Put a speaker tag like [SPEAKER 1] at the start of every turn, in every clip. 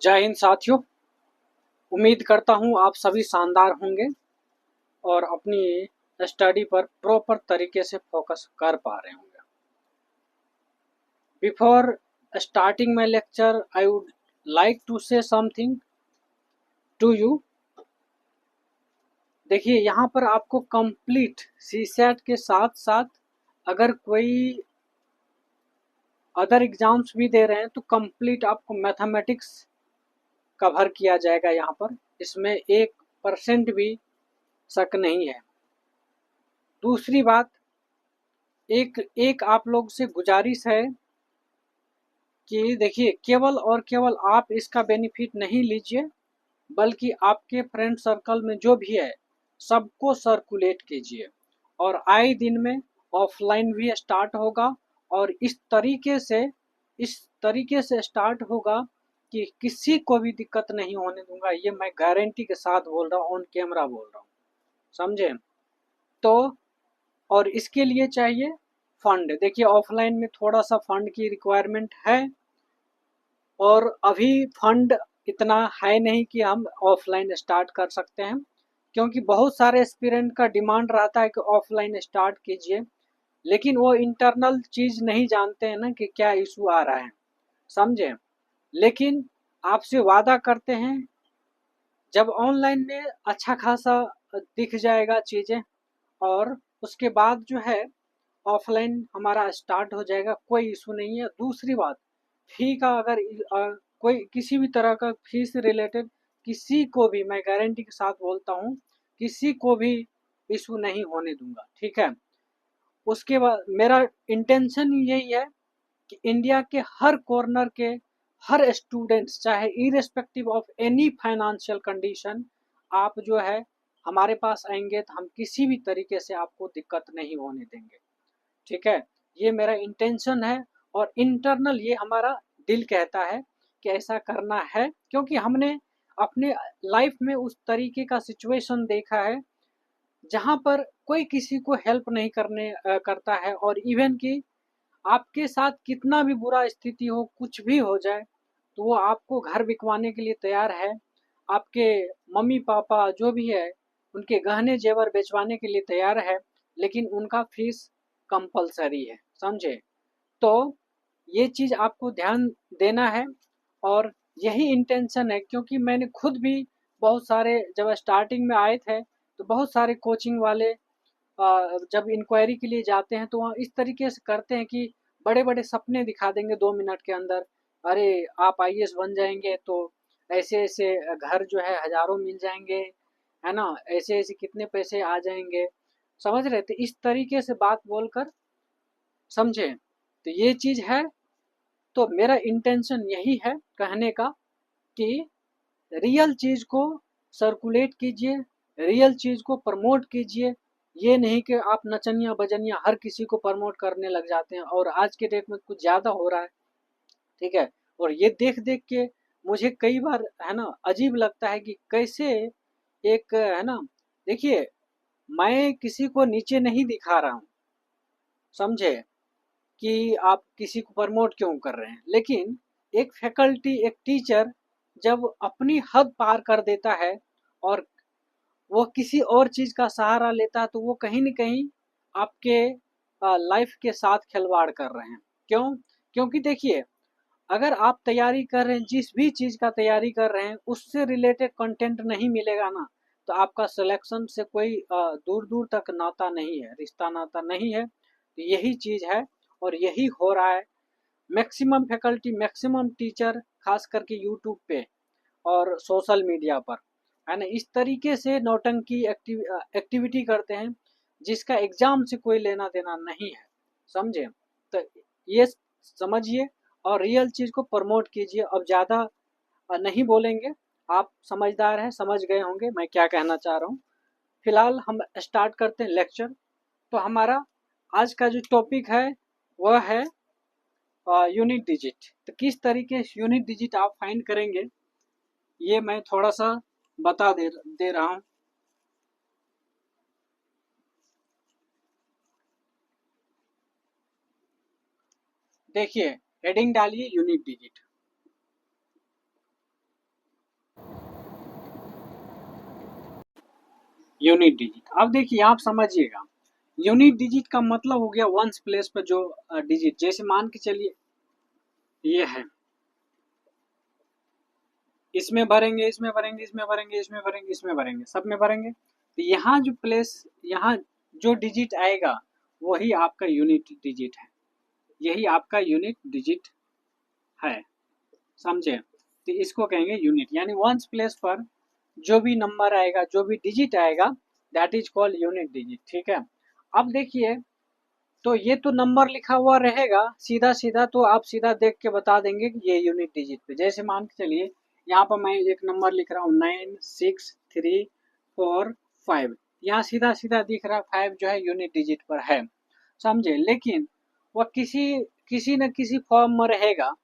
[SPEAKER 1] जय हिंद साथियों। उम्मीद करता हूँ आप सभी शानदार होंगे और अपनी स्टडी पर प्रॉपर तरीके से फोकस कर पा रहे होंगे। Before starting my lecture I would like to say something to you. देखिए, यहाँ पर आपको कंप्लीट सीसैट के साथ साथ अगर कोई अदर एग्जाम्स भी दे रहे हैं तो कंप्लीट आपको मैथमेटिक्स कवर किया जाएगा। यहाँ पर इसमें 1% भी शक नहीं है। दूसरी बात, एक एक आप लोग से गुजारिश है कि देखिए, केवल और केवल आप इसका बेनिफिट नहीं लीजिए, बल्कि आपके फ्रेंड सर्कल में जो भी है सबको सर्कुलेट कीजिए। और आए दिन में ऑफलाइन भी स्टार्ट होगा और इस तरीके से स्टार्ट होगा कि किसी को भी दिक्कत नहीं होने दूंगा। ये मैं गारंटी के साथ बोल रहा हूँ, ऑन कैमरा बोल रहा हूँ, समझे। तो और इसके लिए चाहिए फंड। देखिए, ऑफलाइन में थोड़ा सा फंड की रिक्वायरमेंट है और अभी फंड इतना है नहीं कि हम ऑफलाइन स्टार्ट कर सकते हैं, क्योंकि बहुत सारे एस्पिरेंट का डिमांड रहता है कि ऑफलाइन स्टार्ट कीजिए, लेकिन वो इंटरनल चीज़ नहीं जानते हैं ना कि क्या इशू आ रहा है, समझे। लेकिन आपसे वादा करते हैं, जब ऑनलाइन में अच्छा खासा दिख जाएगा चीज़ें और उसके बाद जो है ऑफलाइन हमारा स्टार्ट हो जाएगा, कोई इशू नहीं है। दूसरी बात, फी का अगर कोई किसी भी तरह का फी से रिलेटेड किसी को भी, मैं गारंटी के साथ बोलता हूँ, किसी को भी इशू नहीं होने दूंगा, ठीक है। उसके बाद मेरा इंटेंशन यही है कि इंडिया के हर कॉर्नर के हर स्टूडेंट्स, चाहे irrespective of any financial condition, आप जो है हमारे पास आएंगे तो हम किसी भी तरीके से आपको दिक्कत नहीं होने देंगे, ठीक है। ये मेरा इंटेंशन है और इंटरनल ये हमारा दिल कहता है कि ऐसा करना है, क्योंकि हमने अपने लाइफ में उस तरीके का सिचुएशन देखा है जहाँ पर कोई किसी को हेल्प नहीं करता है। और इवन कि आपके साथ कितना भी बुरा स्थिति हो, कुछ भी हो जाए, तो वो आपको घर बिकवाने के लिए तैयार है। आपके मम्मी पापा जो भी है उनके गहने जेवर बेचवाने के लिए तैयार है, लेकिन उनका फीस कंपलसरी है, समझे। तो ये चीज़ आपको ध्यान देना है और यही इंटेंशन है, क्योंकि मैंने खुद भी बहुत सारे, जब स्टार्टिंग में आए थे तो बहुत सारे कोचिंग वाले जब इंक्वायरी के लिए जाते हैं तो वहाँ इस तरीके से करते हैं कि बड़े बड़े सपने दिखा देंगे 2 मिनट के अंदर। अरे, आप आईएएस बन जाएंगे तो ऐसे ऐसे घर जो है हजारों मिल जाएंगे, है ना, ऐसे ऐसे कितने पैसे आ जाएंगे, समझ रहे थे, इस तरीके से बात बोलकर, समझे। तो ये चीज है। तो मेरा इंटेंशन यही है कहने का कि रियल चीज को सर्कुलेट कीजिए, रियल चीज को प्रमोट कीजिए। ये नहीं कि आप नचनिया बजनिया हर किसी को प्रमोट करने लग जाते हैं, और आज के डेट में कुछ ज्यादा हो रहा है, ठीक है। और ये देख देख के मुझे कई बार, है ना, अजीब लगता है कि कैसे एक, है ना, देखिए, मैं किसी को नीचे नहीं दिखा रहा हूँ, समझे, कि आप किसी को प्रमोट क्यों कर रहे हैं, लेकिन एक फैकल्टी, एक टीचर जब अपनी हद पार कर देता है और वो किसी और चीज का सहारा लेता है, तो वो कहीं न कहीं आपके लाइफ के साथ खिलवाड़ कर रहे हैं। क्यों? क्योंकि देखिए, अगर आप तैयारी कर रहे हैं, जिस भी चीज का तैयारी कर रहे हैं, उससे रिलेटेड कंटेंट नहीं मिलेगा ना, तो आपका सिलेक्शन से कोई दूर दूर तक नाता नहीं है, रिश्ता नाता नहीं है। तो यही चीज है और यही हो रहा है। मैक्सिमम फैकल्टी, मैक्सिमम टीचर, खास करके यूट्यूब पे और सोशल मीडिया पर, है ना, इस तरीके से नौटंकी एक्टिविटी करते हैं जिसका एग्जाम से कोई लेना देना नहीं है, समझे। तो ये समझिए और रियल चीज को प्रमोट कीजिए। अब ज्यादा नहीं बोलेंगे, आप समझदार हैं, समझ गए होंगे मैं क्या कहना चाह रहा हूँ। फिलहाल हम स्टार्ट करते हैं लेक्चर। तो हमारा आज का जो टॉपिक है वह है यूनिट डिजिट। तो किस तरीके से यूनिट डिजिट आप फाइंड करेंगे, ये मैं थोड़ा सा बता दे रहा हूँ। देखिए, हेडिंग डालिए यूनिट डिजिट। Unit digit. अब देखिए आप समझिएगा, यूनिट डिजिट का मतलब हो गया वंस प्लेस पर जो डिजिट, जैसे मान के चलिए ये है, इसमें भरेंगे, इसमें भरेंगे, इसमें भरेंगे, इसमें भरेंगे, इसमें भरेंगे, सब में भरेंगे, तो यहाँ जो प्लेस, यहाँ जो डिजिट आएगा वही आपका यूनिट डिजिट है, यही आपका यूनिट डिजिट है, समझे। तो इसको कहेंगे यूनिट, यानी वंस प्लेस पर जो भी नंबर आएगा, जो भी डिजिट आएगा, that is called unit digit, ठीक है। अब देखिए, तो ये तो नंबर लिखा हुआ रहेगा सीधा सीधा, तो आप सीधा देख के बता देंगे कि ये यूनिट डिजिट पे, जैसे मान के चलिए यहाँ पर मैं एक नंबर लिख रहा हूँ 96345, यहाँ सीधा सीधा दिख रहा है 5 जो है यूनिट डिजिट पर है, समझे। लेकिन वह किसी किसी न किसी फॉर्म में रहेगा,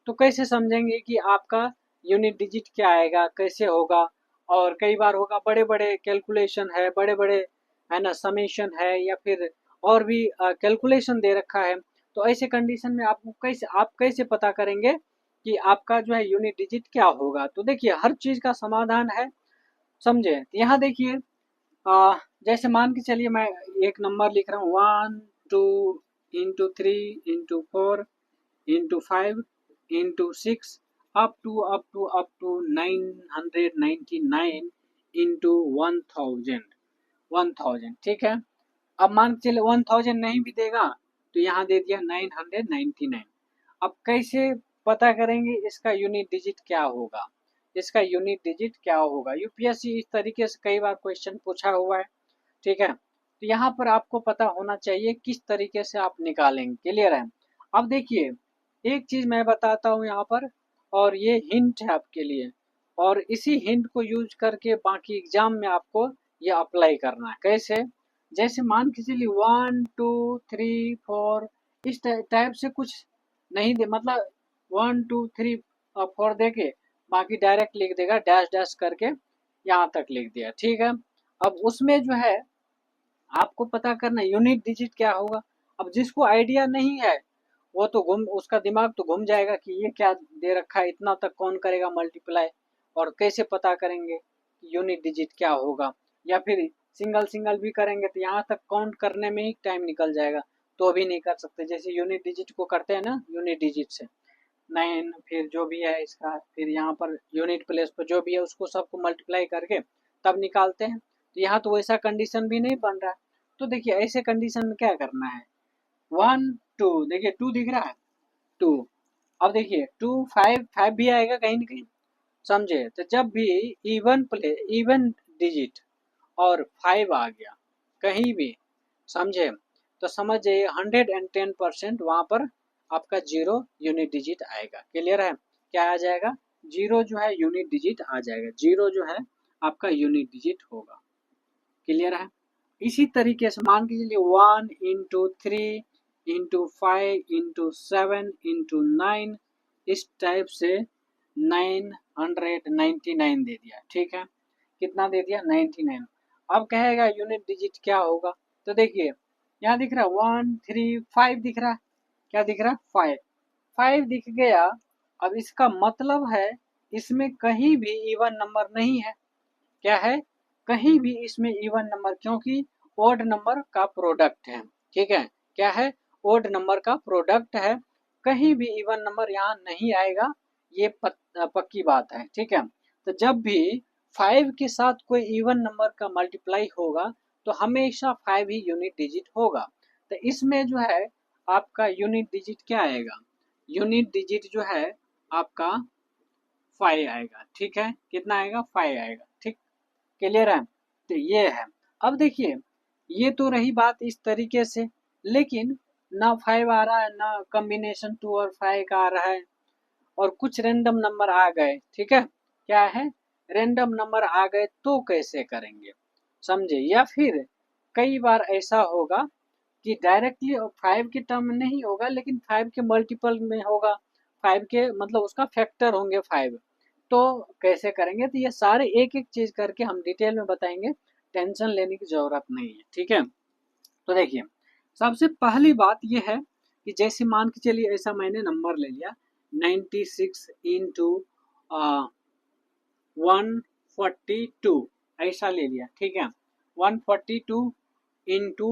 [SPEAKER 1] तो कैसे समझेंगे कि आपका यूनिट डिजिट क्या आएगा, कैसे होगा। और कई बार होगा बड़े बड़े कैलकुलेशन है, बड़े बड़े है ना समेशन है, या फिर और भी कैलकुलेशन दे रखा है, तो ऐसे कंडीशन में आपको कैसे, आप कैसे पता करेंगे कि आपका जो है यूनिट डिजिट क्या होगा। तो देखिए हर चीज का समाधान है, समझे। यहाँ देखिए जैसे मान के चलिए मैं एक नंबर लिख रहा हूँ 1 2 × 3 × 4 × 5 × 6 अप टू 999 इंटू 1000, ठीक है। अब मान के चलिए 1000 नहीं भी देगा, तो यहाँ दे दिया 999। अब कैसे पता करेंगे इसका यूनिट डिजिट क्या होगा, इसका यूनिट डिजिट क्या होगा। यूपीएससी इस तरीके से कई बार क्वेश्चन पूछा हुआ है, ठीक है। तो यहाँ पर आपको पता होना चाहिए किस तरीके से आप निकालेंगे, क्लियर है। अब देखिए एक चीज मैं बताता हूँ यहाँ पर, और ये हिंट है आपके लिए, और इसी हिंट को यूज करके बाकी एग्जाम में आपको ये अप्लाई करना है। कैसे, जैसे मान के चलिए 1 2 3 4 इस टाइप से कुछ नहीं दे, मतलब 1 2 3 4 दे के बाकी डायरेक्ट लिख देगा डैश डैश करके, यहाँ तक लिख दिया, ठीक है। अब उसमें जो है आपको पता करना यूनिट डिजिट क्या होगा। अब जिसको आइडिया नहीं है वो तो घूम, उसका दिमाग तो घूम जाएगा कि ये क्या दे रखा है, इतना तक कौन करेगा मल्टीप्लाई, और कैसे पता करेंगे कि यूनिट डिजिट क्या होगा। या फिर सिंगल सिंगल भी करेंगे तो यहाँ तक काउंट करने में ही टाइम निकल जाएगा, तो भी नहीं कर सकते। जैसे यूनिट डिजिट को करते हैं ना, यूनिट डिजिट से 9, फिर जो भी है इसका, फिर यहाँ पर यूनिट प्लेस पर जो भी है उसको सबको मल्टीप्लाई करके तब निकालते हैं। तो यहाँ तो वैसा कंडीशन भी नहीं बन रहा है। तो देखिए ऐसे कंडीशन में क्या करना है, 1 2, देखिए 2 दिख रहा है 2। अब देखिए 2 5 भी आएगा कहीं ना कहीं, समझे। तो जब भी इवन डिजिट और 5 आ गया कहीं भी, समझे, तो समझ जाइए 110% वहां पर आपका जीरो यूनिट डिजिट आएगा, क्लियर है। क्या आ जाएगा, जीरो जो है यूनिट डिजिट आ जाएगा, जीरो जो है आपका यूनिट डिजिट होगा, क्लियर है। इसी तरीके से मान के चलिए 1 × 3 × 5 × 7 × 9 इस टाइप से 999 दे दिया, ठीक है। कितना दे दिया, 99। अब कहेगा यूनिट डिजिट क्या होगा, तो देखिए यहाँ दिख रहा है 1 3 5 दिख रहा है, क्या दिख रहा है 5 5 दिख गया। अब इसका मतलब है इसमें कहीं भी इवन नंबर नहीं है, क्या है, कहीं भी इसमें इवन नंबर, क्योंकि ओड नंबर का प्रोडक्ट है, ठीक है। क्या है, ओड नंबर का प्रोडक्ट है, कहीं भी इवन नंबर यहाँ नहीं आएगा, ये पक्की बात है, ठीक है। तो जब भी 5 के साथ कोई इवन नंबर का मल्टीप्लाई होगा तो हमेशा 5 ही यूनिट डिजिट होगा। तो इसमें जो है आपका यूनिट डिजिट क्या आएगा, यूनिट डिजिट जो है आपका 5 आएगा, ठीक है। कितना आएगा, 5 आएगा, ठीक, क्लियर है। तो ये है। अब देखिए ये तो रही बात इस तरीके से, लेकिन ना 5 आ रहा है, ना कॉम्बिनेशन 2 और 5 का आ रहा है, और कुछ रैंडम नंबर आ गए, ठीक है। क्या है, रैंडम नंबर आ गए, तो कैसे करेंगे, समझे। या फिर कई बार ऐसा होगा कि डायरेक्टली 5 के टर्म में नहीं होगा, लेकिन 5 के मल्टीपल में होगा, 5 के मतलब उसका फैक्टर होंगे 5, तो कैसे करेंगे। तो ये सारे एक एक चीज करके हम डिटेल में बताएंगे, टेंशन लेने की जरूरत नहीं है, ठीक है। तो देखिए सबसे पहली बात ये है कि जैसे मान के चलिए ऐसा मैंने नंबर ले लिया 96 इंटू 142 ऐसा ले लिया, ठीक है। 142 इंटू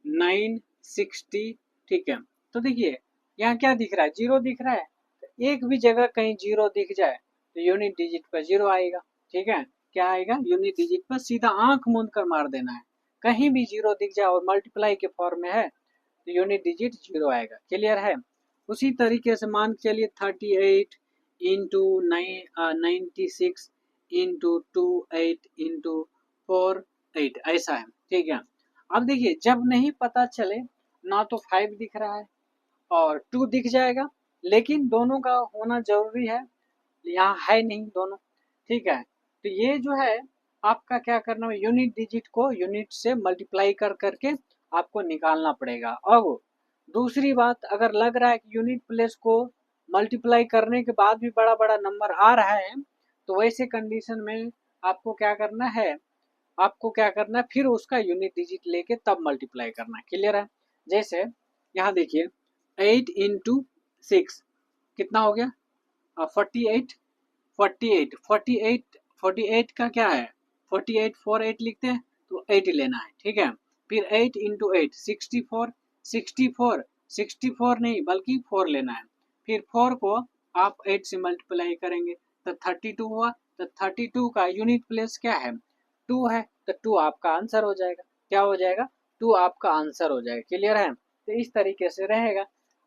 [SPEAKER 1] 960, ठीक है। तो देखिए यहाँ क्या दिख रहा है, जीरो दिख रहा है। तो एक भी जगह कहीं जीरो दिख जाए तो यूनिट डिजिट पर जीरो आएगा, ठीक है। क्या आएगा, यूनिट डिजिट पर सीधा आंख मूंद कर मार देना है। कहीं भी जीरो दिख जाए और मल्टीप्लाई के फॉर्म में है तो यूनिट डिजिट जीरो आएगा। क्लियर है। उसी तरीके से मान के चलिए 38 इंटू 96 इंटू 28 इंटू 48, ऐसा है, ठीक है। अब देखिए जब नहीं पता चले ना तो 5 दिख रहा है और 2 दिख जाएगा, लेकिन दोनों का होना जरूरी है, यहाँ है नहीं दोनों, ठीक है। तो ये जो है आपका क्या करना है, यूनिट डिजिट को यूनिट से मल्टीप्लाई कर करके आपको निकालना पड़ेगा। अब दूसरी बात, अगर लग रहा है कि यूनिट प्लेस को मल्टीप्लाई करने के बाद भी बड़ा बड़ा नंबर आ रहा है तो वैसे कंडीशन में आपको क्या करना है, आपको क्या करना है, फिर उसका यूनिट डिजिट लेके तब मल्टीप्लाई करना है। क्लियर है। जैसे यहाँ देखिए 8 इंटू 6 कितना हो गया, 48, 48, 48, 48 का क्या है, 48 4 8 लिखते हैं तो 8 लेना है, ठीक है। फिर 8 इंटू 8 64, 64, 64 नहीं बल्कि 4 लेना है। फिर 4 को आप 8 से मल्टीप्लाई करेंगे तो 32 हुआ। तो 32 का यूनिट प्लेस क्या है, 2 है, तो 2 आपका आंसर हो जाएगा। क्या हो जाएगा, 2 आपका आंसर हो जाएगा। क्लियर है। तो इस तरीके से रहेगा,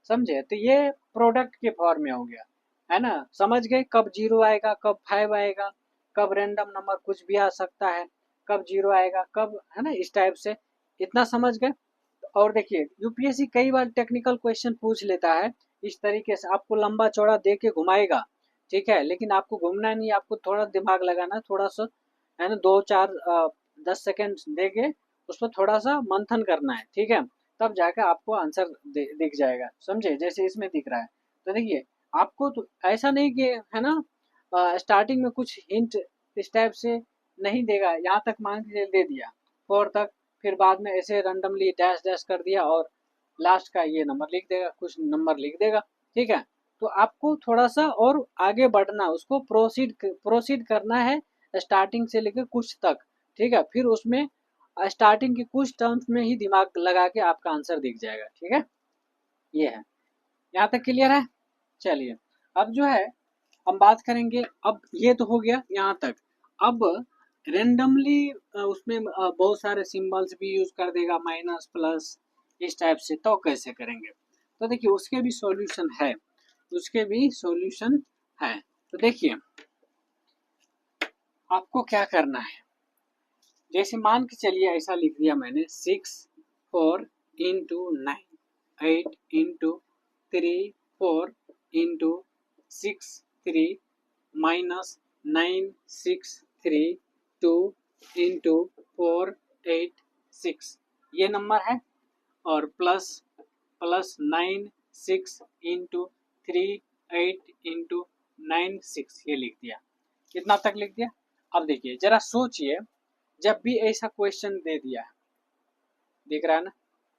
[SPEAKER 1] समझे। तो ये प्रोडक्ट के फॉर्म में हो गया, है ना। समझ गए, कब जीरो आएगा, कब 5 आएगा, कब रैंडम नंबर कुछ भी आ सकता है, कब जीरो आएगा, कब, है ना, इस टाइप से। इतना समझ गए। और देखिए यूपीएससी कई बार टेक्निकल क्वेश्चन पूछ लेता है इस तरीके से, आपको लंबा चौड़ा दे के घुमाएगा, ठीक है, लेकिन आपको घूमना नहीं, आपको थोड़ा दिमाग लगाना, थोड़ा सा, है ना, 2 4 10 सेकेंड दे के उस पर थोड़ा सा मंथन करना है, ठीक है। तब जाकर आपको आंसर दिख जाएगा, समझे, जैसे इसमें दिख रहा है। तो देखिए आपको तो ऐसा नहीं कि, है ना, स्टार्टिंग में कुछ हिंट इस टाइप से नहीं देगा, यहाँ तक मान के दे दिया 4 तक, फिर बाद में ऐसे रैंडमली डैश डैश कर दिया और लास्ट का ये नंबर लिख देगा, कुछ नंबर लिख देगा, ठीक है। तो आपको थोड़ा सा और आगे बढ़ना, उसको प्रोसीड करना है स्टार्टिंग से लेकर कुछ तक, ठीक है। फिर उसमें स्टार्टिंग के कुछ टर्म्स में ही दिमाग लगा के आपका आंसर दिख जाएगा, ठीक है। ये है, यहाँ तक क्लियर है। चलिए अब जो है हम बात करेंगे, अब ये तो हो गया यहाँ तक। अब रेंडमली उसमें बहुत सारे सिंबल्स भी यूज कर देगा, माइनस प्लस इस टाइप से, तो कैसे करेंगे। तो देखिए उसके भी सॉल्यूशन है, उसके भी सॉल्यूशन है। तो देखिए आपको क्या करना है, जैसे मान के चलिए ऐसा लिख दिया मैंने 6 4 into 9 8 into 3 4 into 6 3 minus 9 6 3 2 into 4 8 6, ये नंबर है। और प्लस प्लस 9 6 इंटू 3 8 इंटू 9 6, ये लिख दिया। कितना तक लिख दिया। अब देखिए जरा सोचिए, जब भी ऐसा क्वेश्चन दे दिया, दिख रहा है ना,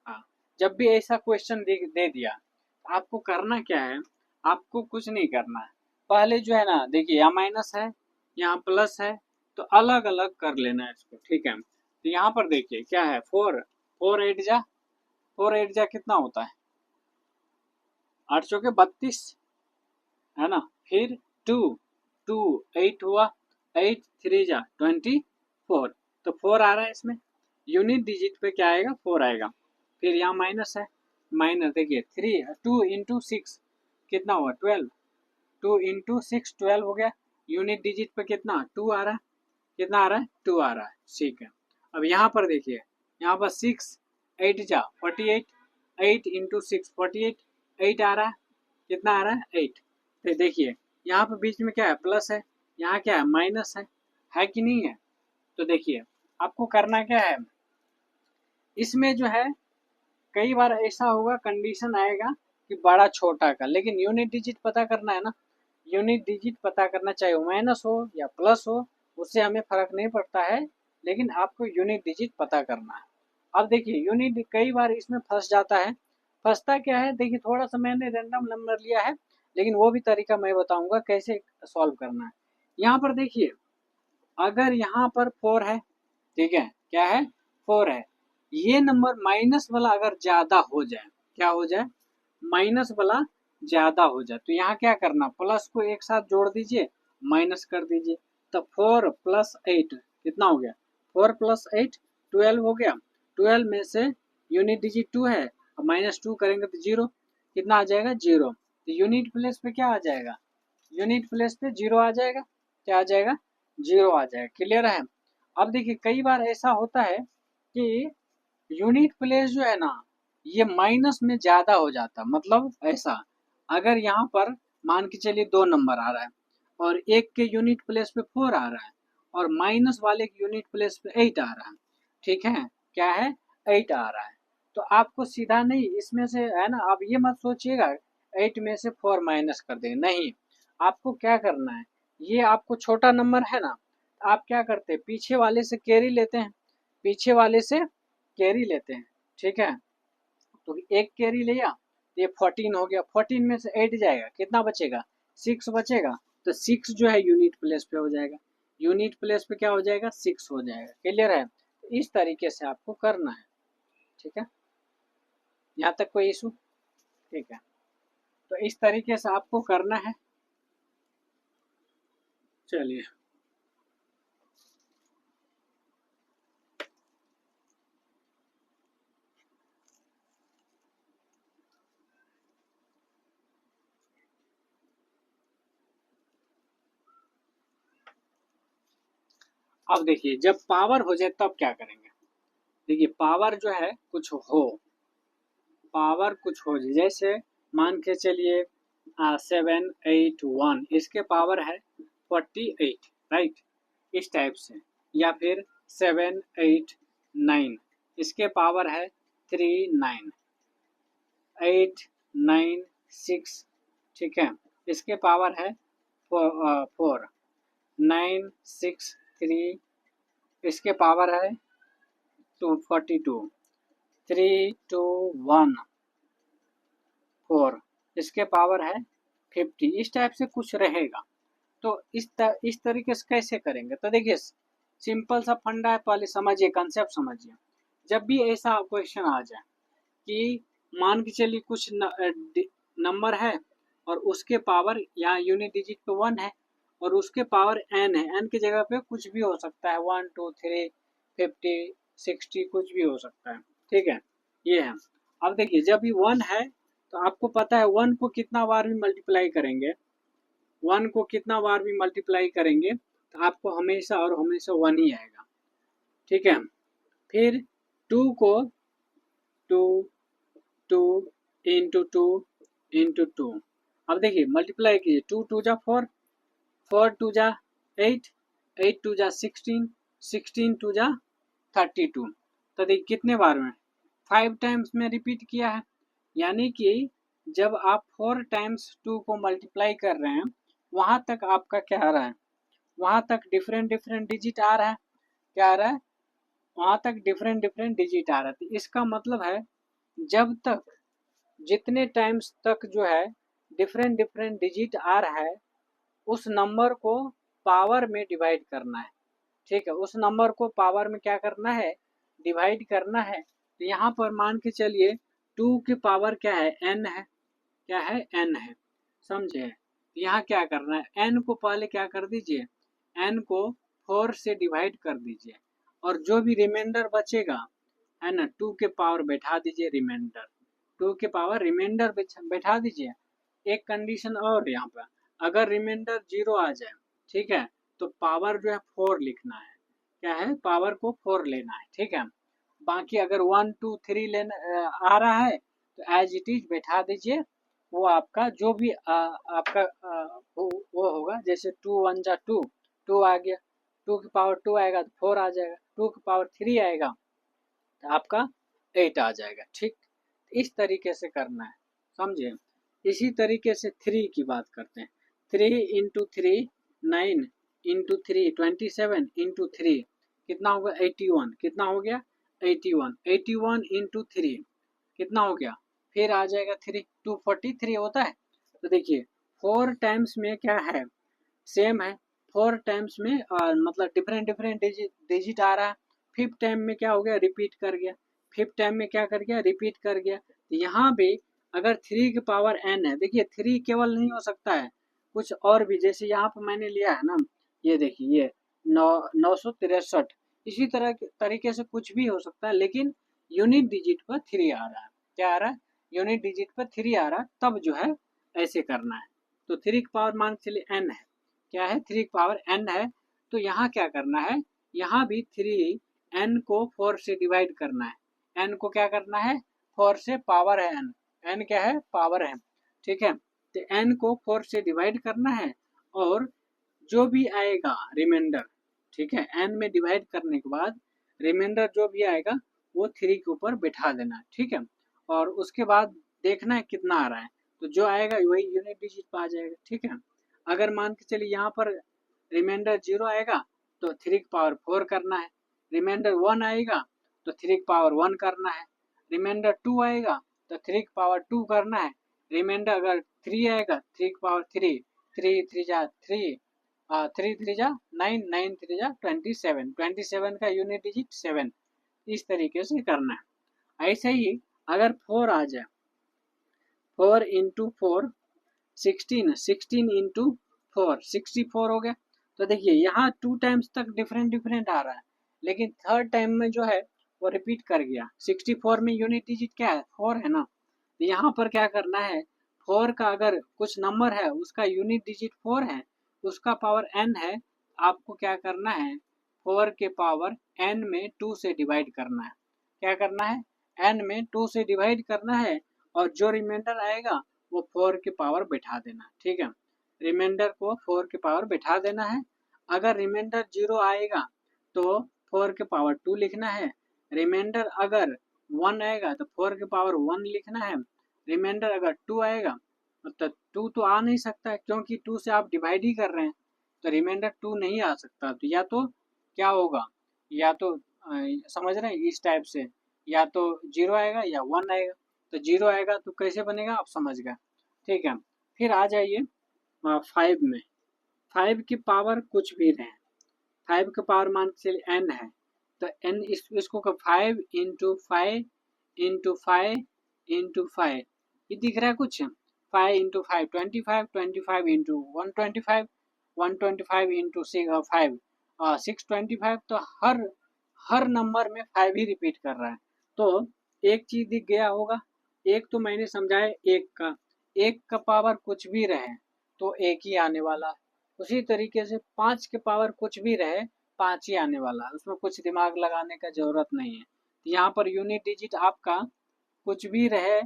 [SPEAKER 1] हाँ, जब भी ऐसा क्वेश्चन दे दिया तो आपको करना क्या है, आपको कुछ नहीं करना है। पहले जो है ना, देखिए यहाँ माइनस है, यहाँ प्लस है, तो अलग अलग कर लेना है इसको, ठीक है। तो यहाँ पर देखिए क्या है, 4 4 8 जा कितना होता है, 8 चौके 32, है ना। फिर 2 2 8 हुआ, 8 3 जा 24, तो 4 आ रहा है इसमें, यूनिट डिजिट पे क्या आएगा, 4 आएगा। फिर यहाँ माइनस है, माइनस देखिए 3 2 इंटू 6 कितना हुआ 12, 2 इंटू 6 12 हो गया। यूनिट डिजिट पे कितना 2 आ रहा है, कितना आ रहा है 2 आ रहा है, ठीक है। अब यहाँ पर देखिए, यहाँ पर 6 8 जा 48, 8 इंटू 6 48, 8 आ रहा है, कितना आ रहा है 8। तो देखिए यहाँ पर बीच में क्या है, प्लस है, यहाँ क्या है, माइनस है कि नहीं है। तो देखिए आपको करना क्या है, इसमें जो है कई बार ऐसा होगा, कंडीशन आएगा कि बड़ा छोटा का, लेकिन यूनिट डिजिट पता करना है ना, यूनिट डिजिट पता करना, चाहे वो माइनस हो या प्लस हो, उससे हमें फर्क नहीं पड़ता है, लेकिन आपको यूनिट डिजिट पता करना है। अब देखिए यूनिट कई बार इसमें फंस जाता है, फंसता क्या है, देखिए थोड़ा सा मैंने रैंडम नंबर लिया है, लेकिन वो भी तरीका मैं बताऊंगा कैसे सॉल्व करना है। यहाँ पर देखिए अगर यहाँ पर 4 है, ठीक है, क्या है, 4 है। ये नंबर माइनस वाला अगर ज्यादा हो जाए, क्या हो जाए, माइनस वाला ज्यादा हो जाए, तो यहाँ क्या करना, प्लस को एक साथ जोड़ दीजिए, माइनस कर दीजिए। तो 4 + 8 कितना हो गया, 4 + 8 12 हो गया। 12 में से यूनिट डिजिट 2 है, -2 करेंगे तो 0, कितना आ जाएगा, 0। तो यूनिट प्लेस पे क्या आ जाएगा, यूनिट प्लेस पे 0 आ जाएगा, क्या आ जाएगा, 0 आ जाएगा। क्लियर है। अब देखिए कई बार ऐसा होता है कि यूनिट प्लेस जो है ना, ये माइनस में ज्यादा हो जाता, मतलब ऐसा, अगर यहाँ पर मान के चलिए 2 नंबर आ रहा है और एक के यूनिट प्लेस पे 4 आ रहा है और माइनस वाले के यूनिट प्लेस पे 8 आ रहा है, ठीक है, क्या है, 8 आ रहा है। तो आपको सीधा नहीं इसमें से, है ना, आप ये मत सोचिएगा 8 में से 4 माइनस कर देंगे, नहीं, आपको क्या करना है, ये आपको छोटा नंबर है ना, आप क्या करते हैं, पीछे वाले से कैरी लेते हैं, पीछे वाले से कैरी लेते हैं, ठीक है। तो एक कैरी लिया तो ये 14 हो गया, 14 में से 8 जाएगा, कितना बचेगा, 6 बचेगा। तो 6 जो है यूनिट प्लेस पे हो जाएगा, यूनिट प्लेस पे क्या हो जाएगा, 6 हो जाएगा। क्लियर है। तो इस तरीके से आपको करना है, ठीक है, यहाँ तक कोई इशू, ठीक है। तो इस तरीके से आपको करना है। चलिए, अब देखिए जब पावर हो जाए तब क्या करेंगे। देखिए पावर जो है कुछ हो, पावर कुछ हो जाए, जैसे मान के चलिए 781, इसके पावर है 48, राइट, इस टाइप से। या फिर 789, इसके पावर है 39, 896, ठीक है, इसके पावर है 4, 963, इसके पावर है 242, 3214, इसके पावर है 50, इस टाइप से कुछ रहेगा। तो इस तरीके से कैसे करेंगे, तो देखिए सिंपल सा फंडा है, पहले समझिए, कंसेप्ट समझिए। जब भी ऐसा क्वेश्चन आ जाए कि मान के चलिए कुछ नंबर है और उसके पावर यहाँ यूनिट डिजिट पे 1 है और उसके पावर n है, n की जगह पे कुछ भी हो सकता है, 1 2 3 50 60 कुछ भी हो सकता है, ठीक है, ये है। अब देखिए जब ये 1 है तो आपको पता है 1 को कितना बार भी मल्टीप्लाई करेंगे, 1 को कितना बार भी मल्टीप्लाई करेंगे तो आपको हमेशा और हमेशा 1 ही आएगा, ठीक है। फिर 2 को 2 2 इंटू 2 इंटू 2, अब देखिए मल्टीप्लाई कीजिए, 2 2 जा 4, 4 2 जा 8, 8 2 जा 16, 16 2 जा 32। तो देखिए कितने बार में, 5 टाइम्स में रिपीट किया है, यानी कि जब आप 4 टाइम्स 2 को मल्टीप्लाई कर रहे हैं वहां तक आपका क्या आ रहा है, वहां तक डिफरेंट डिफरेंट डिजिट आ रहा है, क्या आ रहा है, वहां तक डिफरेंट डिफरेंट डिजिट आ रहा है। तो इसका मतलब है जब तक, जितने टाइम्स तक जो है डिफरेंट डिफरेंट डिजिट आ रहा है उस नंबर को पावर में डिवाइड करना है, ठीक है, उस नंबर को पावर में क्या करना है, डिवाइड करना है। तो यहाँ पर मान के चलिए 2 की पावर क्या है, n है, क्या है, n है, समझे। तो यहाँ क्या करना है, n को पहले क्या कर दीजिए, n को 4 से डिवाइड कर दीजिए और जो भी रिमाइंडर बचेगा, है ना, 2 के पावर बैठा दीजिए, रिमाइंडर 2 के पावर रिमाइंडर बैठा दीजिए। एक कंडीशन और यहाँ पर, अगर रिमाइंडर 0 आ जाए, ठीक है, तो पावर जो है 4 लिखना है, क्या है, पावर को 4 लेना है, ठीक है। बाकी अगर 1 2 3 लेना आ रहा है तो एज इट इज बैठा दीजिए, वो आपका जो भी आपका वो होगा, जैसे 2 1 जा 2, 2 आ गया, 2 की पावर 2 आएगा तो 4 आ जाएगा, 2 की पावर 3 आएगा तो आपका 8 आ जाएगा, ठीक। इस तरीके से करना है, समझे। इसी तरीके से 3 की बात करते हैं, 3 इंटू 3 9 इंटू 3 27 इंटू 3 कितना होगा, 81, कितना हो गया, 81, 81 इंटू 3 कितना हो गया, फिर आ जाएगा 3, 243 होता है। तो देखिए 4 टाइम्स में क्या है, सेम है, 4 टाइम्स में मतलब डिफरेंट डिफरेंट डिजिट आ रहा है, फिफ्थ टाइम में क्या हो गया, रिपीट कर गया, फिफ्थ टाइम में क्या कर गया, रिपीट कर गया। तो यहाँ भी अगर 3 की पावर n है, देखिए 3 केवल नहीं हो सकता है, कुछ और भी, जैसे यहाँ पर मैंने लिया है ना, ये देखिए ये 963, इसी तरह तरीके से कुछ भी हो सकता है, लेकिन यूनिट डिजिट पर 3 आ रहा है। क्या आ रहा है, यूनिट डिजिट पर 3 आ रहा है, तब जो है ऐसे करना है। तो 3 की पावर मान के चलिए n है, क्या है, 3 की पावर n है, तो यहाँ क्या करना है, यहाँ भी 3 n को 4 से डिवाइड करना है। n को क्या करना है, 4 से, पावर है n क्या है, पावर है, ठीक है। तो n को 4 से डिवाइड करना है, और जो भी आएगा रिमाइंडर, ठीक है, n में डिवाइड करने के बाद रिमाइंडर जो भी आएगा वो 3 के ऊपर बैठा देना है, ठीक है। और उसके बाद देखना है कितना आ रहा है, तो जो आएगा वही यूनिट डिजिट पर आ जाएगा, ठीक है। अगर मान के चलिए यहाँ पर रिमाइंडर 0 आएगा तो 3 की पावर 4 करना है, रिमाइंडर 1 आएगा तो 3 की पावर 1 करना है, रिमाइंडर 2 आएगा तो 3 की पावर 2 करना है, रिमाइंडर अगर 3 आएगा 3 की पावर 3, 3 3 जा 3, 3 3 जा 9, 9 3 जा 27, 27 का यूनिट डिजिट 7, इस तरीके से करना है। ऐसे ही अगर 4 आ जाए, 4 इंटू 4 16, 16 इंटू 4 64 हो गया। तो देखिए यहाँ 2 टाइम्स तक डिफरेंट आ रहा है, लेकिन थर्ड टाइम में जो है वो रिपीट कर गया। 64 में यूनिट डिजिट क्या है, 4 है ना, तो यहाँ पर क्या करना है, 4 का अगर कुछ नंबर है उसका यूनिट डिजिट 4 है, उसका पावर n है, आपको क्या करना है, 4 के पावर n में 2 से डिवाइड करना है। क्या करना है, n में 2 से डिवाइड करना है, और जो रिमाइंडर आएगा वो 4 के पावर बैठा देना, ठीक है। रिमाइंडर को 4 के पावर बैठा देना है। अगर रिमाइंडर 0 आएगा तो 4 के पावर 2 लिखना है, रिमाइंडर अगर 1 आएगा तो 4 के पावर 1 लिखना है, रिमाइंडर अगर 2 आएगा तो 2 तो आ नहीं सकता है, क्योंकि 2 से आप डिवाइड ही कर रहे हैं, तो रिमाइंडर 2 नहीं आ सकता। तो या तो क्या होगा, या तो समझ रहे हैं इस टाइप से, या तो 0 आएगा या 1 आएगा। तो 0 आएगा तो कैसे बनेगा, आप समझ गए, ठीक है। फिर आ जाइए 5 में, 5 की पावर कुछ भी रहे, 5 का पावर मान के चलिए n है, तो n इसको 5 इंटू 5 इंटू 5 इंटू 5, ये दिख रहा है कुछ, 5 इंटू 5 25, 25 इंटू 125, 125 इंटू 5 625, तो हर नंबर में 5 ही रिपीट कर रहा है। तो एक चीज दिख गया होगा, एक तो मैंने समझाया एक का पावर कुछ भी रहे तो एक ही आने वाला है, उसी तरीके से 5 के पावर कुछ भी रहे 5 ही आने वाला है, उसमें कुछ दिमाग लगाने का जरूरत नहीं है। यहाँ पर यूनिट डिजिट आपका कुछ भी रहे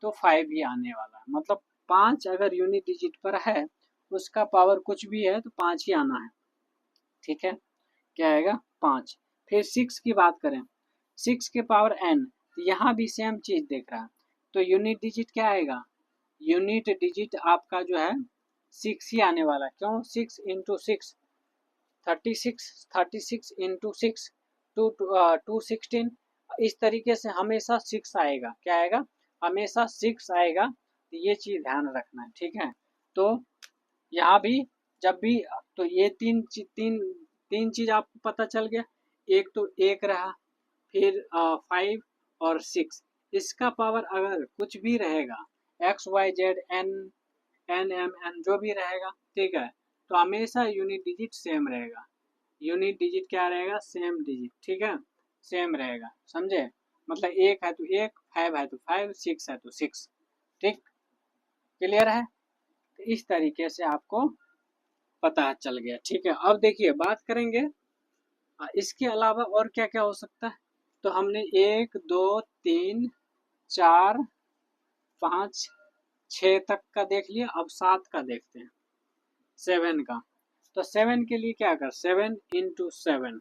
[SPEAKER 1] तो 5 ही आने वाला है, मतलब 5 अगर यूनिट डिजिट पर है, उसका पावर कुछ भी है तो 5 ही आना है, ठीक है। क्या आएगा, 5। फिर 6 की बात करें, 6 के पावर n, तो यहाँ भी सेम चीज देख रहा है, तो यूनिट डिजिट क्या आएगा, यूनिट डिजिट आपका जो है 6 ही आने वाला है। क्यों, 6 इंटू 6 36, 36 इंटू 6 216, इस तरीके से हमेशा 6 आएगा। क्या आएगा, हमेशा 6 आएगा, तो ये चीज ध्यान रखना है, ठीक है। तो यहाँ भी जब भी, तो ये तीन चीज आपको पता चल गया, एक तो एक रहा, फिर 5 और 6, इसका पावर अगर कुछ भी रहेगा, X Y Z N N M N जो भी रहेगा, ठीक है, तो हमेशा यूनिट डिजिट सेम रहेगा। यूनिट डिजिट क्या रहेगा, सेम डिजिट, ठीक है, सेम रहेगा, समझे, मतलब एक है तो एक, 5 है तो 5, 6 है तो 6, ठीक, क्लियर है। तो इस तरीके से आपको पता चल गया, ठीक है। अब देखिए बात करेंगे इसके अलावा और क्या क्या हो सकता है। तो हमने 1 2 3 4 5 6 तक का देख लिया, अब 7 का देखते हैं, 7 का। तो 7 के लिए क्या कर, 7 इंटू 7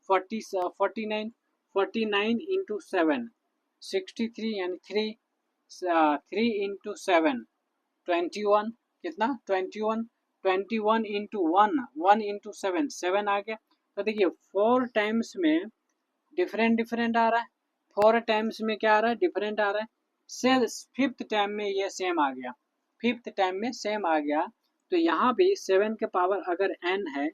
[SPEAKER 1] 49, 49 इंटू 7 63, यानी 3 इंटू 7 21, कितना 21, 21 इंटू 1 इंटू 7 7 आ गया। तो देखिए 4 टाइम्स में डिफरेंट आ रहा है, 4 टाइम्स में क्या आ रहा है, डिफरेंट आ रहा है। से फिफ्थ टाइम में ये सेम आ गया, फिफ्थ टाइम में सेम आ गया। तो यहाँ भी 7 के पावर अगर n है,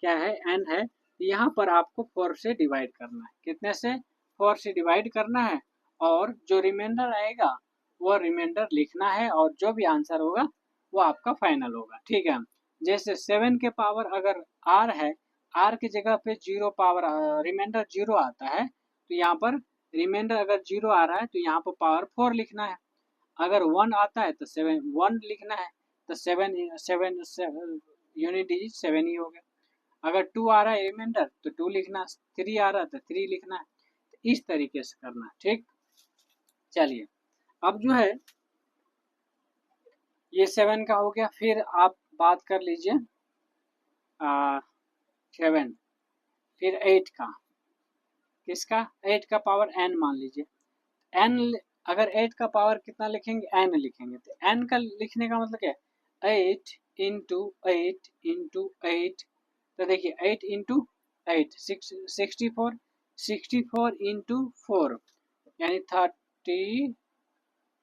[SPEAKER 1] क्या है, n है, यहाँ पर आपको 4 से डिवाइड करना है। कितने से? 4 से डिवाइड करना है और जो रिमाइंडर आएगा वो रिमाइंडर लिखना है और जो भी आंसर होगा वो आपका फाइनल होगा। ठीक है, जैसे 7 के पावर अगर r है, r की जगह पे 0 पावर रिमाइंडर 0 आता है, तो यहाँ पर रिमाइंडर अगर 0 आ रहा है तो यहाँ पर पावर 4 लिखना है। अगर 1 आता है तो 7 1 लिखना है, तो 7 यूनिट डिजिट 7 ही हो गया। अगर 2 आ रहा है रिमाइंडर तो 2 लिखना, 3 आ रहा है तो 3 लिखना है। तो इस तरीके से करना है। ठीक, चलिए अब जो है ये 7 का हो गया। फिर आप बात कर लीजिए 7, फिर 8 का। किसका? 8 का पावर n मान लीजिए। n अगर 8 का पावर कितना लिखेंगे? n लिखेंगे। तो n का लिखने का मतलब क्या है? 8 इंटू 8 इंटू 8। तो देखिए 8 इंटू 8 64, 64 इंटू 4 यानी 30,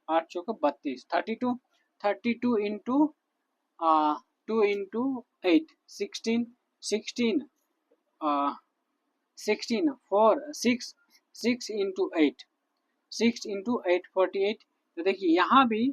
[SPEAKER 1] 8 चौका 32, 32, 32 इंटू 2 इंटू 8 16, 16 16 4 6 6 इंटू 8 6 इंटू 8 48। तो देखिए यहाँ भी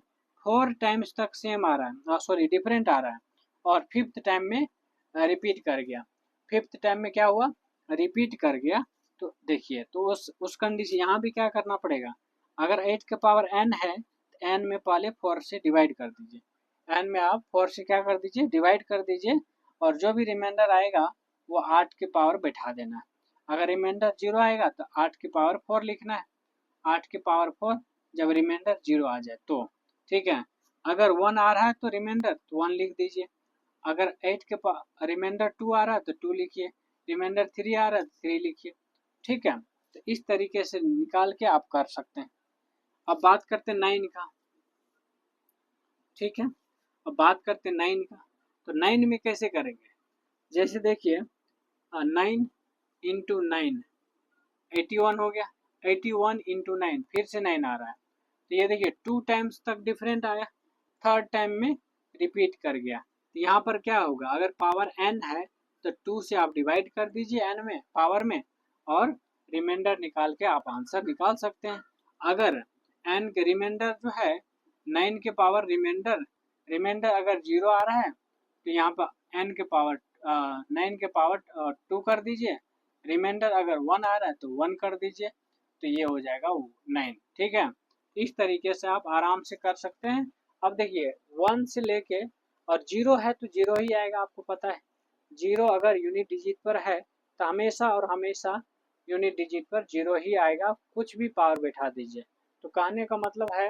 [SPEAKER 1] 4 टाइम्स तक सेम आ रहा है, सॉरी डिफरेंट आ रहा है, और फिफ्थ टाइम में रिपीट कर गया। फिफ्थ टाइम में क्या हुआ? रिपीट कर गया। तो देखिए तो उस कंडीशन यहाँ भी क्या करना पड़ेगा? अगर 8 के पावर n है तो n में पहले 4 से डिवाइड कर दीजिए। n में आप 4 से क्या कर दीजिए? डिवाइड कर दीजिए, और जो भी रिमाइंडर आएगा वो 8 के पावर बैठा देना है। अगर रिमाइंडर 0 आएगा तो 8 की पावर 4 लिखना है, 8 की पावर 4 जब रिमाइंडर 0 आ जाए तो। ठीक है, अगर 1 आ रहा है तो रिमाइंडर तो 1 लिख दीजिए। अगर 8 के रिमाइंडर 2 आ रहा है तो 2 लिखिए, रिमाइंडर 3 आ रहा है तो 3 लिखिए। ठीक है, तो इस तरीके से निकाल के आप कर सकते हैं। अब बात करते हैं 9 का। ठीक है, अब बात करते हैं 9 का। तो 9 में कैसे करेंगे? जैसे देखिए 9 इंटू 9 81 हो गया। 81 इंटू 9 फिर से 9 आ रहा है, तो ये देखिए 2 टाइम्स तक डिफरेंट आया, थर्ड टाइम में रिपीट कर गया। तो यहाँ पर क्या होगा? अगर पावर n है तो 2 से आप डिवाइड कर दीजिए n में, पावर में, और रिमाइंडर निकाल के आप आंसर निकाल सकते हैं। अगर n के रिमाइंडर जो है 9 के पावर रिमाइंडर अगर 0 आ रहा है तो यहाँ पर n के पावर 9 के पावर 2 कर दीजिए, रिमाइंडर अगर 1 आ रहा है तो 1 कर दीजिए, तो ये हो जाएगा 9। ठीक है, इस तरीके से आप आराम से कर सकते हैं। अब देखिए 1 से लेके, और 0 है तो 0 ही आएगा, आपको पता है 0 अगर यूनिट डिजिट पर है तो हमेशा और हमेशा यूनिट डिजिट पर 0 ही आएगा, कुछ भी पावर बैठा दीजिए। तो कहने का मतलब है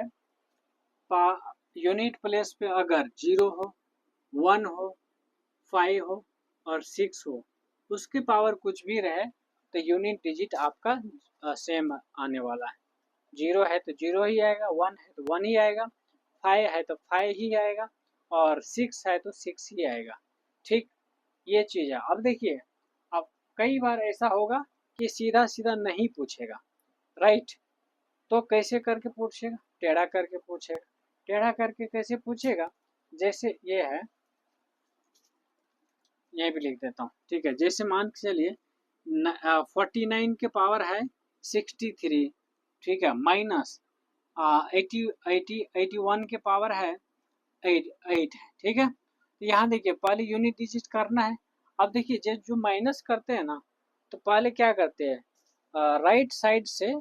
[SPEAKER 1] यूनिट प्लेस पे अगर 0 हो, 1 हो, 5 हो और 6 हो, उसकी पावर कुछ भी रहे तो यूनिट डिजिट आपका सेम आने वाला है। 0 है तो 0 ही आएगा, 1 है तो 1 ही आएगा, 5 है तो 5 ही आएगा, और 6 है तो 6 ही आएगा। ठीक, ये चीज़ है। अब देखिए, अब कई बार ऐसा होगा कि सीधा सीधा नहीं पूछेगा, राइट? तो कैसे करके पूछेगा? टेढ़ा करके पूछेगा। टेढ़ा करके कैसे पूछेगा? जैसे ये है, ये भी लिख देता हूँ। ठीक है, जैसे मान के चलिए 49 के पावर है 63। ठीक है, माइनस 81 के पावर है 8 है। ठीक है, तो यहाँ देखिए पहले यूनिट डिजिट करना है। अब देखिए जो माइनस करते हैं ना, तो पहले क्या करते हैं? राइट साइड से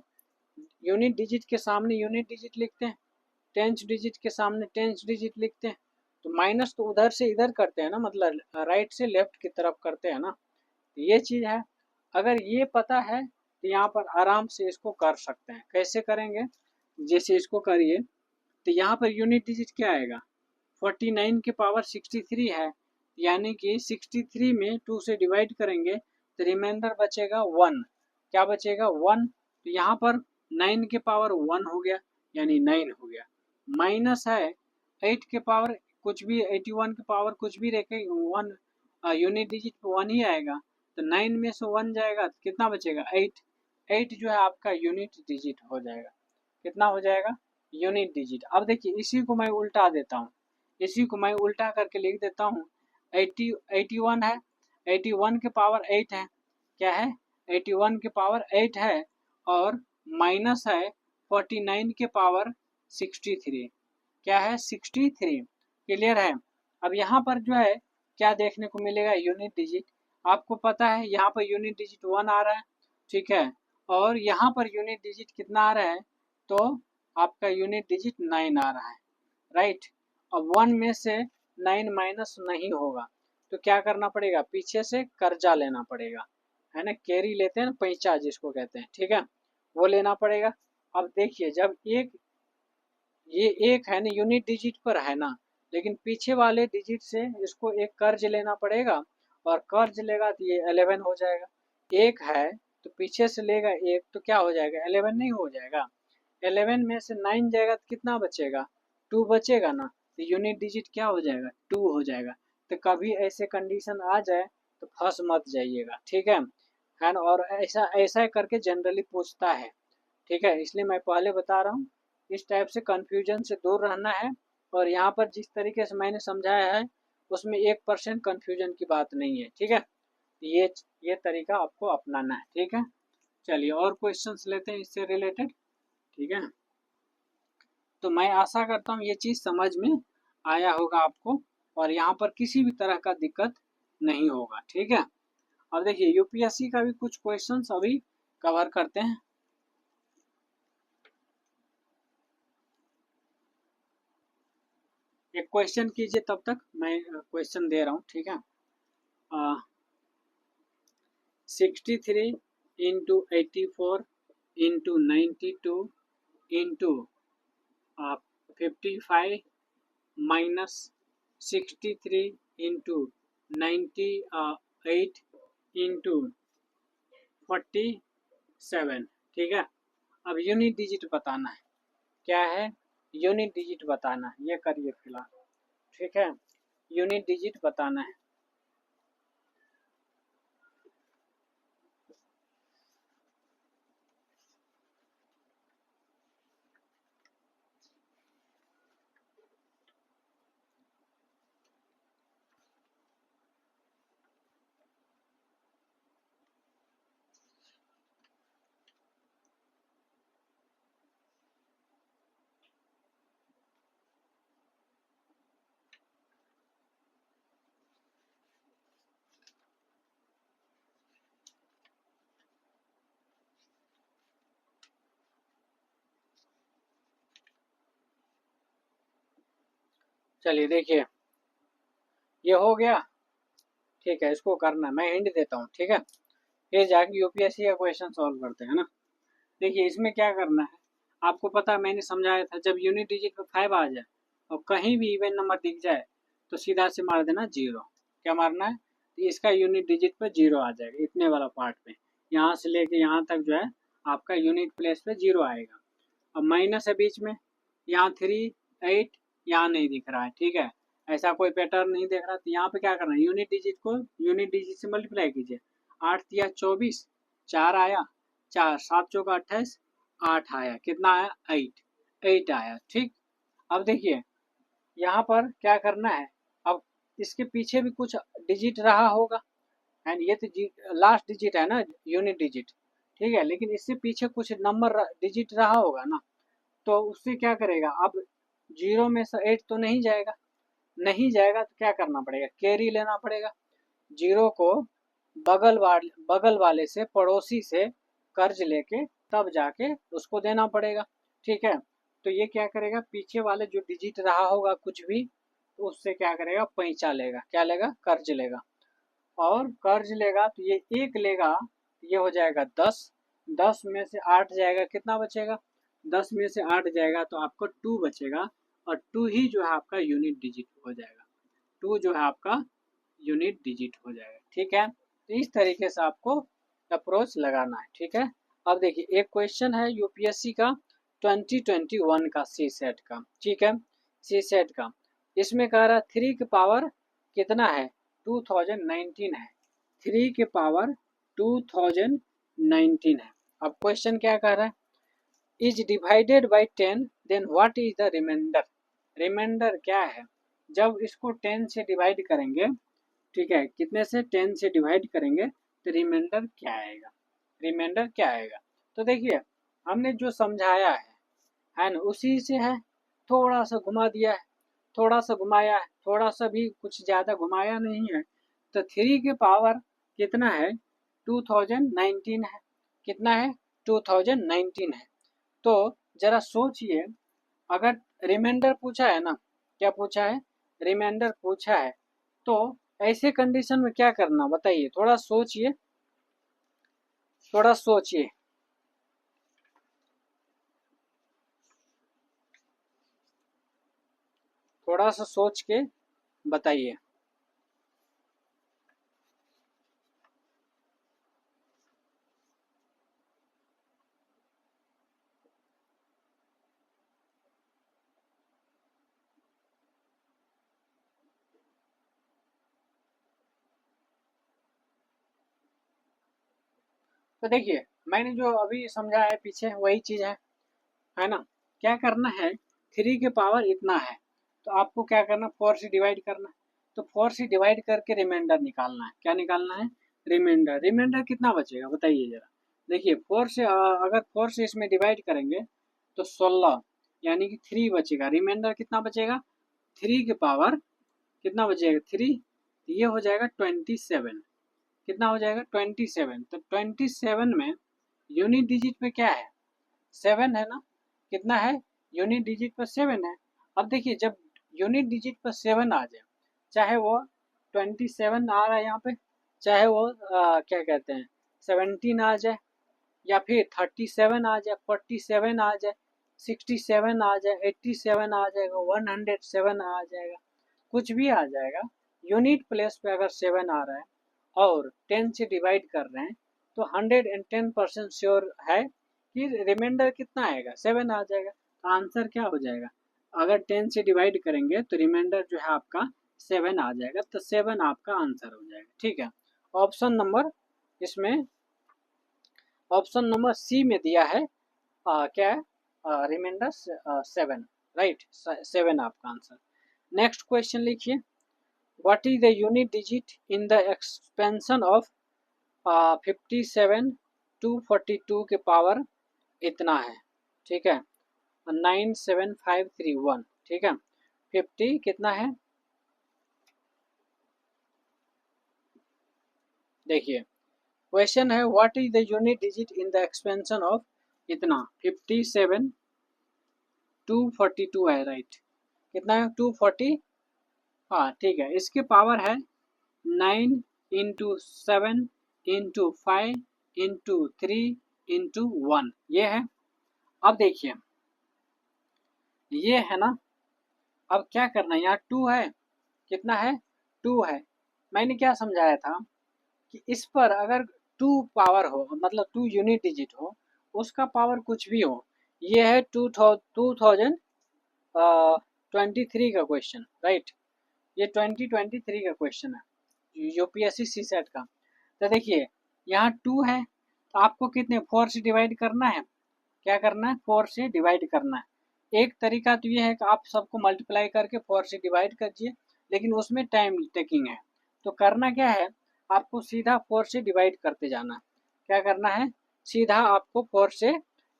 [SPEAKER 1] यूनिट डिजिट के सामने यूनिट डिजिट लिखते हैं, टेंस डिजिट के सामने टेंस डिजिट लिखते हैं। तो माइनस तो उधर से इधर करते हैं ना, मतलब राइट से लेफ्ट की तरफ करते हैं ना, तो ये चीज़ है। अगर ये पता है तो यहाँ पर आराम से इसको कर सकते हैं। कैसे करेंगे? जैसे इसको करिए तो यहाँ पर यूनिट डिजिट क्या आएगा? 49 के पावर 63 है, यानी कि 63 में 2 से डिवाइड करेंगे तो रिमाइंडर बचेगा 1। क्या बचेगा? 1। तो यहाँ पर 9 के पावर 1 हो गया, यानी 9 हो गया। माइनस है 8 के पावर कुछ भी, 81 के पावर कुछ भी रखे 1, यूनिट डिजिट 1 ही आएगा, तो 9 में से 1 जाएगा तो कितना बचेगा? 8। 8 जो है आपका यूनिट डिजिट हो जाएगा। कितना हो जाएगा? Unit digit. अब देखिए इसी को मैं उल्टा देता हूँ, इसी को मैं उल्टा करके लिख देता हूँ। 81 है, 81 के पावर 8 है, क्या है 81 के पावर 8 है और माइनस है 49 के पावर 63, क्या है 63। क्लियर है। अब यहाँ पर जो है क्या देखने को मिलेगा, यूनिट डिजिट। आपको पता है यहाँ पर यूनिट डिजिट 1 आ रहा है, ठीक है, और यहाँ पर यूनिट डिजिट कितना आ रहा है, तो आपका यूनिट डिजिट 9 आ रहा है, राइट। अब 1 में से 9 माइनस नहीं होगा तो क्या करना पड़ेगा, पीछे से कर्जा लेना पड़ेगा, है ना, कैरी लेते हैं ना, पैंचा जिसको कहते हैं, ठीक है, वो लेना पड़ेगा। अब देखिए जब ये एक है ना यूनिट डिजिट पर है ना, लेकिन पीछे वाले डिजिट से इसको एक कर्ज लेना पड़ेगा, और कर्ज लेगा तो ये 11 हो जाएगा। एक है तो पीछे से लेगा एक तो क्या हो जाएगा, 11 नहीं हो जाएगा। 11 में से 9 जाएगा तो कितना बचेगा, 2 बचेगा ना, तो यूनिट डिजिट क्या हो जाएगा, 2 हो जाएगा। तो कभी ऐसे कंडीशन आ जाए तो फंस मत जाइएगा, ठीक है ना। और ऐसा ऐसा करके जनरली पूछता है, ठीक है, इसलिए मैं पहले बता रहा हूँ, इस टाइप से कंफ्यूजन से दूर रहना है। और यहाँ पर जिस तरीके से मैंने समझाया है उसमें 1% कंफ्यूजन की बात नहीं है, ठीक है। ये तरीका आपको अपनाना है, ठीक है। चलिए और क्वेश्चंस लेते हैं इससे रिलेटेड, ठीक है। तो मैं आशा करता हूँ ये चीज़ समझ में आया होगा आपको, और यहाँ पर किसी भी तरह का दिक्कत नहीं होगा, ठीक है। अब देखिए यूपीएससी का भी कुछ क्वेश्चंस अभी कवर करते हैं। एक क्वेश्चन कीजिए तब तक मैं क्वेश्चन दे रहा हूँ, ठीक है। 63 into 84 into 92 into 55 minus 63 into 98 into 47, ठीक है। अब यूनिट डिजिट बताना है, क्या है, यूनिट डिजिट बताना है, ये करिए फिलहाल, ठीक है, यूनिट डिजिट बताना है। चलिए देखिए ये हो गया, ठीक है, इसको करना है, मैं हिंट देता हूँ, ठीक है, फिर जाके यूपीएससी का क्वेश्चन सॉल्व करते हैं ना। देखिए इसमें क्या करना है, आपको पता है मैंने समझाया था, जब यूनिट डिजिट पे 5 आ जाए और कहीं भी इवन नंबर दिख जाए तो सीधा से मार देना 0। क्या मारना है, तो इसका यूनिट डिजिट पे 0 आ जाएगा, इतने वाला पार्ट पे, यहाँ से लेके यहाँ तक जो है आपका यूनिट प्लेस पे 0 आएगा। अब माइनस है बीच में, यहाँ 3 8 यहाँ नहीं दिख रहा है, ठीक है, ऐसा कोई पैटर्न नहीं दिख रहा, तो यहाँ पे क्या करना है, यूनिट डिजिट को यूनिट डिजिट से मल्टीप्लाई कीजिए, 8 या 24, 4 आया, 4 7 चौका 28, 8 आया, कितना आया 8 आया, ठीक। अब देखिए यहाँ पर क्या करना है, अब इसके पीछे भी कुछ डिजिट रहा होगा, एंड ये तो लास्ट डिजिट है ना यूनिट डिजिट, ठीक है, लेकिन इससे पीछे कुछ नंबर डिजिट रहा होगा ना, तो उससे क्या करेगा, अब 0 में से 8 तो नहीं जाएगा, नहीं जाएगा तो क्या करना पड़ेगा, कैरी लेना पड़ेगा, 0 को बगल वाले से, पड़ोसी से कर्ज लेके तब जाके उसको देना पड़ेगा, ठीक है। तो ये क्या करेगा, पीछे वाले जो डिजिट रहा होगा कुछ भी, तो उससे क्या करेगा, पैंचा लेगा, क्या लेगा, कर्ज लेगा, और कर्ज लेगा तो ये 1 लेगा, ये हो जाएगा 10, 10 में से 8 जाएगा, कितना बचेगा, 10 में से 8 जाएगा तो आपको 2 बचेगा, और 2 ही जो है आपका यूनिट डिजिट हो जाएगा, 2 जो है आपका यूनिट डिजिट हो जाएगा, ठीक है। तो इस तरीके से आपको अप्रोच लगाना है, ठीक है। अब देखिए एक क्वेश्चन है यूपीएससी का 2021 का सी सेट का, ठीक है, सी सेट का, इसमें कह रहा है 3 की पावर कितना है, 2019 है, 3 के पावर 2019 है। अब क्वेश्चन क्या कह रहा है, is divided by 10 then what is the remainder, remainder क्या है, जब इसको 10 से डिवाइड करेंगे, ठीक है, कितने से 10 से डिवाइड करेंगे तो रिमाइंडर क्या आएगा, रिमाइंडर क्या आएगा। तो देखिए हमने जो समझाया है ना, उसी से है, थोड़ा सा घुमा दिया है, थोड़ा सा घुमाया है, थोड़ा सा भी कुछ ज़्यादा घुमाया नहीं है। तो 3 के पावर कितना है, 2019 है, कितना है 2019 है। तो जरा सोचिए, अगर रिमाइंडर पूछा है ना, क्या पूछा है, रिमाइंडर पूछा है, तो ऐसे कंडीशन में क्या करना बताइए, थोड़ा सोचिए, थोड़ा सोचिए। थोड़ा सा सोच के बताइए। तो देखिए मैंने जो अभी समझा है पीछे वही चीज़ है ना। क्या करना है, 3 के पावर इतना है, तो आपको क्या करना, 4 से डिवाइड करना है। तो 4 से डिवाइड करके रिमाइंडर निकालना है। क्या निकालना है, रिमाइंडर। रिमाइंडर कितना बचेगा बताइए जरा। देखिए 4 से अगर 4 से इसमें डिवाइड करेंगे तो 16, यानी कि 3 बचेगा। रिमाइंडर कितना बचेगा, 3 के पावर कितना बचेगा, 3, ये हो जाएगा 27। कितना हो जाएगा 27। तो 27 में यूनिट डिजिट पे क्या है, 7 है ना, कितना है, यूनिट डिजिट पर 7 है। अब देखिए जब यूनिट डिजिट पर 7 आ जाए, चाहे वो 27 आ रहा है यहाँ पे, चाहे वो क्या कहते हैं 17 आ जाए, या फिर 37 आ जाए, 47 आ जाए, 67 आ जाए, 87 आ जाएगा, 107 आ जाएगा, कुछ भी आ जाएगा। यूनिट प्लेस पे अगर 7 आ रहा है और 10 से डिवाइड कर रहे हैं, तो 110% श्योर है कि रिमाइंडर कितना आएगा, 7 आ जाएगा। तो आंसर क्या हो जाएगा, अगर 10 से डिवाइड करेंगे तो रिमाइंडर जो है आपका 7 आ जाएगा। तो 7 आपका आंसर हो जाएगा। ठीक है, ऑप्शन नंबर इसमें, ऑप्शन नंबर सी में दिया है क्या है, रिमाइंडर 7, राइट, 7 आपका आंसर। नेक्स्ट क्वेश्चन लिखिए, what is the unit digit in the expansion of 57 242 के पावर इतना है। ठीक है, 97531। ठीक है, 50 कितना है, देखिए क्वेश्चन है what is the unit digit in the expansion of इतना 57 242 है, राइट, कितना है 240। हाँ ठीक है, इसके पावर है 9 इंटू 7 इंटू 5 इंटू 3 इंटू 1, ये है। अब देखिए ये है ना, अब क्या करना है, यहाँ 2 है, कितना है 2 है। मैंने क्या समझाया था कि इस पर अगर 2 पावर हो, मतलब 2 यूनिट डिजिट हो, उसका पावर कुछ भी हो। ये है 2023 का क्वेश्चन, राइट, ये 2023 का क्वेश्चन है यूपीएससी सी सेट का। तो देखिए यहाँ 2 है, तो आपको कितने 4 से डिवाइड करना है, क्या करना है 4 से डिवाइड करना है। एक तरीका तो ये है कि आप सबको मल्टीप्लाई करके 4 से डिवाइड कीजिए, लेकिन उसमें टाइम टेकिंग है। तो करना क्या है, आपको सीधा 4 से डिवाइड करते जाना है। क्या करना है, सीधा आपको 4 से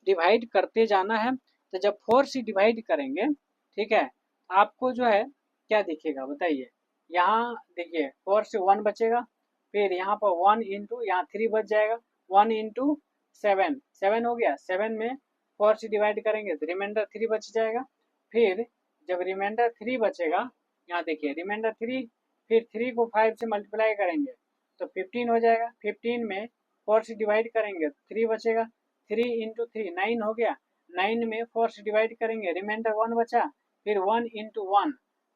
[SPEAKER 1] डिवाइड करते जाना है। तो जब 4 से डिवाइड करेंगे, ठीक है, आपको जो है क्या दिखेगा बताइए, यहाँ देखिए 4 से 1 बचेगा, फिर यहाँ पर 1 इंटू यहाँ 3 बच जाएगा, 1 इंटू 7, 7 हो गया, 7 में 4 से डिवाइड करेंगे तो रिमाइंडर 3 बच जाएगा। फिर जब रिमाइंडर 3 बचेगा, यहाँ देखिए रिमाइंडर 3, फिर 3 को 5 से मल्टीप्लाई करेंगे तो 15 हो जाएगा। 15 में 4 से डिवाइड करेंगे तो 3 बचेगा, 3 इंटू 3 9 हो गया, 9 में 4 से डिवाइड करेंगे रिमाइंडर 1 बचा, फिर 1 इंटू 1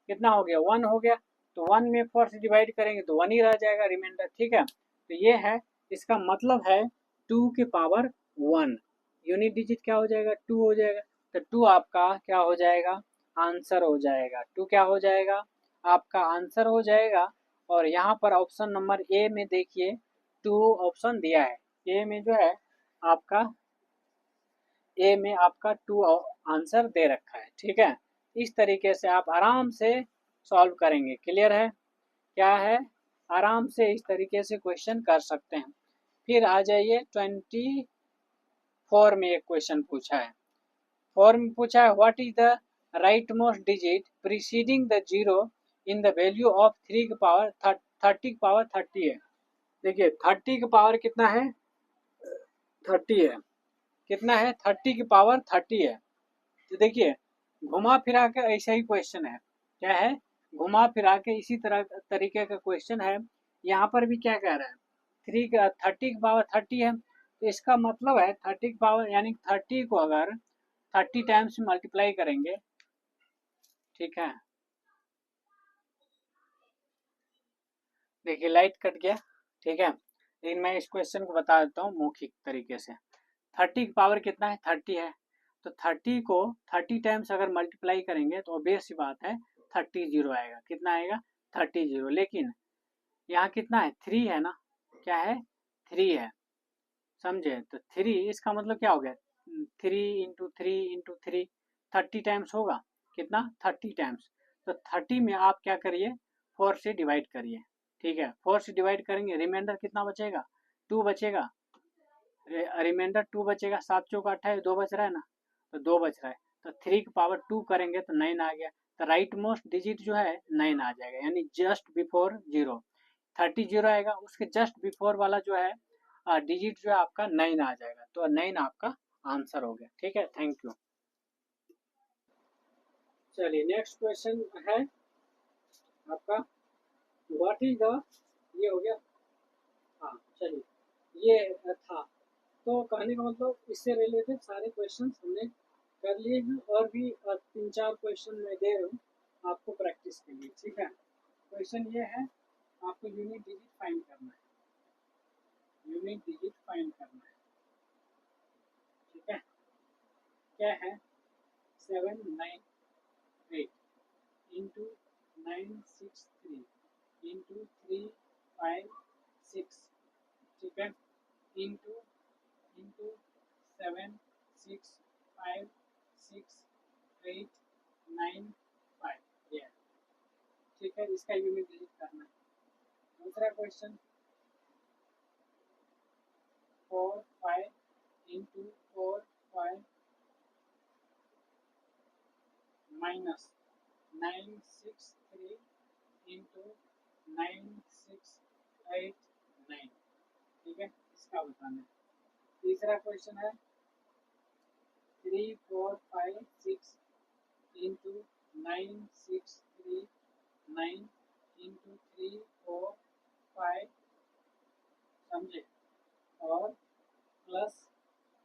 [SPEAKER 1] कितना हो गया 1 हो गया, तो 1 में 4 से डिवाइड करेंगे तो 1 ही रह जाएगा रिमाइंडर। ठीक है, तो ये है, इसका मतलब है 2 के पावर 1, यूनिट डिजिट क्या हो जाएगा 2 हो जाएगा। तो 2 आपका क्या हो जाएगा, आंसर हो जाएगा। 2 क्या हो जाएगा, आपका आंसर हो जाएगा। और यहाँ पर ऑप्शन नंबर ए में देखिए 2 ऑप्शन दिया है, ए में जो है आपका, ए में आपका 2 आंसर दे रखा है। ठीक है, इस तरीके से आप आराम से सॉल्व करेंगे। क्लियर है, क्या है आराम से इस तरीके से क्वेश्चन कर सकते हैं। फिर आ जाइए 24 में एक क्वेश्चन पूछा है। 4 में पूछा है what is the right most digit preceding the zero in the value of 3 की पावर 30 की पावर 30 है। देखिए 30 की पावर कितना है, 30 है। कितना है, 30 की पावर 30 है। तो देखिए घुमा फिरा के ऐसा ही क्वेश्चन है, क्या है, घुमा फिरा के इसी तरह तरीके का क्वेश्चन है। यहाँ पर भी क्या कह रहा है, 30 की पावर 30 है, तो इसका मतलब है 30 की पावर यानी 30 को अगर 30 टाइम्स मल्टीप्लाई करेंगे, ठीक है। देखिए लाइट कट गया, ठीक है, लेकिन मैं इस क्वेश्चन को बता देता हूँ मौखिक तरीके से। 30 की पावर कितना है, 30 है, तो 30 को 30 टाइम्स अगर मल्टीप्लाई करेंगे तो ऑब्वियस सी बात है 30 जीरो आएगा। कितना आएगा, 30 जीरो। लेकिन यहाँ कितना है, 3 है ना, क्या है, 3 है, समझे। तो 3 इसका मतलब क्या हो गया, 3 इंटू 3 30 टाइम्स होगा। कितना, 30 टाइम्स। तो 30 में आप क्या करिए, 4 से डिवाइड करिए, ठीक है। 4 से डिवाइड करेंगे, रिमाइंडर कितना बचेगा, 2 बचेगा। रिमाइंडर 2 बचेगा, 7 चौक 28, 2 बच रहा है ना, तो 2 बच रहा है। तो 3 की पावर 2 करेंगे तो 9 आ गया। तो राइट मोस्ट डिजिट जो है 9 आ जाएगा, यानी जस्ट बिफोर जीरो। 30 जीरो आएगा, उसके जस्ट बिफोर वाला जो है डिजिट जो है आपका 9 आ जाएगा। तो 9 आपका आंसर हो गया, ठीक है। Thank you. चलिए नेक्स्ट क्वेश्चन है आपका, व्हाट इज द, ये हो गया, हाँ चलिए ये था। तो कहने का मतलब इससे रिलेटेड सारे क्वेश्चन हमने कर लिए हैं, और भी 3-4 क्वेश्चन मैं दे रहा हूँ आपको प्रैक्टिस के लिए, ठीक है। क्वेश्चन ये है, आपको यूनिक डिजिट फाइंड करना है, यूनिक डिजिट फाइंड करना है, ठीक है। क्या है, 798 इंटू 963 इंटू 356, ठीक है, इंटू इंटू 7656895, ये, ठीक है। इसका यूनिट डिजिट करना है। दूसरा क्वेश्चन 45 इंटू 45 माइनस 963 इंटू 9689, ठीक है, इसका बताना है। तीसरा क्वेश्चन है 3456 इंटू 9639 इंटू 345, समझे, और प्लस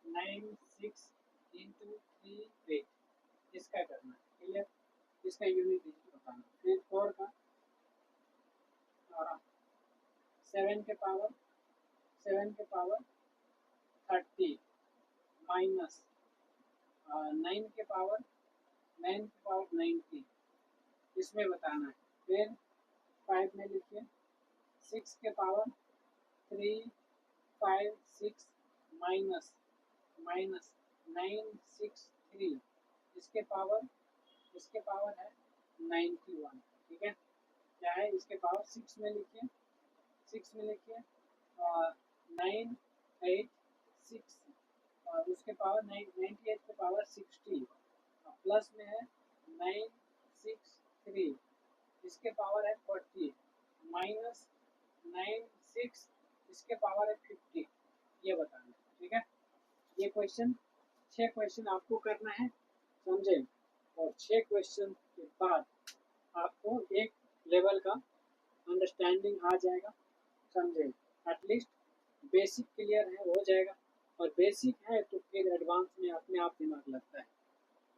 [SPEAKER 1] 96 इंटू 38, इसका करना है, क्लियर। इसका यूनिट डिजिट बताना। फिर 4 का 7 के पावर 30 माइनस 9 के पावर 90, इसमें बताना है। फिर 5 में लिखिए 6 के पावर 356 माइनस 963, इसके पावर है 91, ठीक है। क्या है, इसके पावर 6 में लिखिए 986, और उसके पावर 98 के पावर 60, प्लस में है 963, इसके पावर है 40, माइनस 96, इसके पावर है 50, ये बताना है, ठीक है। ये क्वेश्चन 6 क्वेश्चन आपको करना है, समझे। और 6 क्वेश्चन के बाद आपको एक लेवल का अंडरस्टैंडिंग आ जाएगा, समझे। एटलीस्ट बेसिक क्लियर है, हो जाएगा। और बेसिक है तो फिर एडवांस में अपने आप दिमाग लगता है।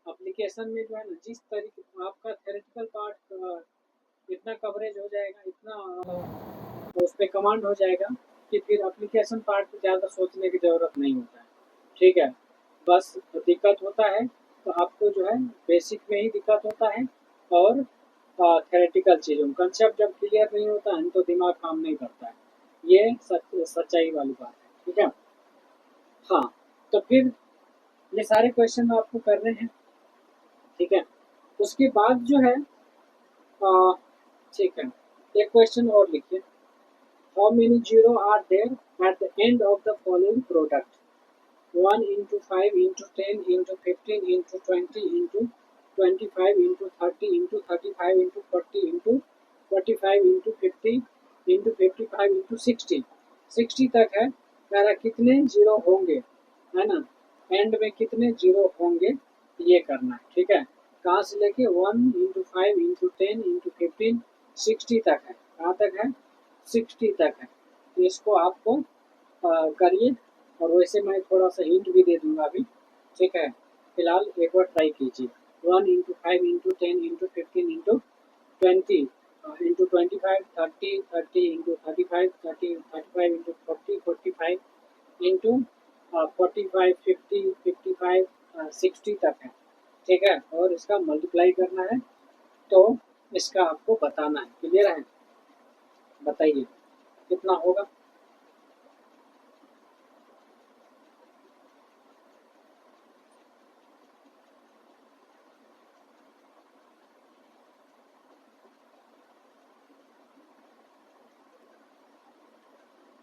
[SPEAKER 1] एप्लीकेशन में जो है ना, जिस तरीके आपका थ्योरेटिकल पार्ट इतना कवरेज हो जाएगा, इतना उस पर कमांड हो जाएगा कि फिर एप्लीकेशन पार्ट पर ज़्यादा सोचने की ज़रूरत नहीं होता है, ठीक है। बस दिक्कत होता है तो आपको जो है बेसिक में ही दिक्कत होता है, और थ्योरेटिकल चीज़ों कंसेप्ट जब क्लियर नहीं होता है तो दिमाग काम नहीं करता है। ये सच्चाई वाली बात है, ठीक है। हाँ, तो फिर ये सारे क्वेश्चन आपको करने हैं, ठीक है। उसके बाद जो है ठीक है, एक क्वेश्चन और लिखिए, how many zero are there at the end of the following product? 1 into 5 into 10 into 15 into 20 into 25 into 30 into 35 into 40 into 45 into 50 into 55 into 60 60 तक है। कह रहा कितने जीरो होंगे, है ना, एंड में कितने जीरो होंगे ये करना है। ठीक है, कहाँ से लेके 1 इंटू 5 इंटू 10 इंटू 15 60 तक है। कहाँ तक है? 60 तक है। तो इसको आपको करिए, और वैसे मैं थोड़ा सा हिंट भी दे दूंगा अभी। ठीक है, फिलहाल एक बार ट्राई कीजिए। 1 into 5 into 10 into 15 into 20 into 25 30 30 into 35 30 35 into 40 45 into 45 50 55 60 तक है। ठीक है, और इसका मल्टीप्लाई करना है, तो इसका आपको बताना है। क्लियर है? बताइए कितना होगा।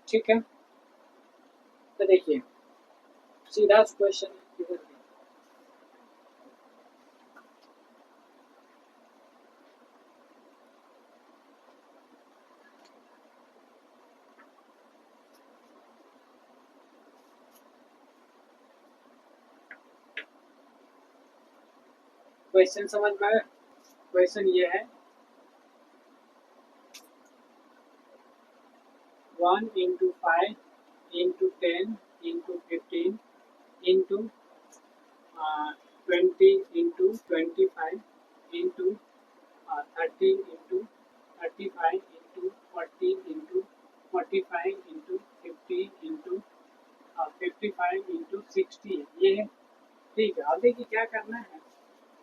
[SPEAKER 1] ठीक है, तो देखिए सीधा क्वेश्चन है। क्वेश्चन समझ में आया? क्वेश्चन ये है 1 into 5 into 10 into 15 into 20 into 25 into 30 into 35 into 40 into 45 into 50 into 55 into 60 ये है। ठीक है, अब देखिए क्या करना है।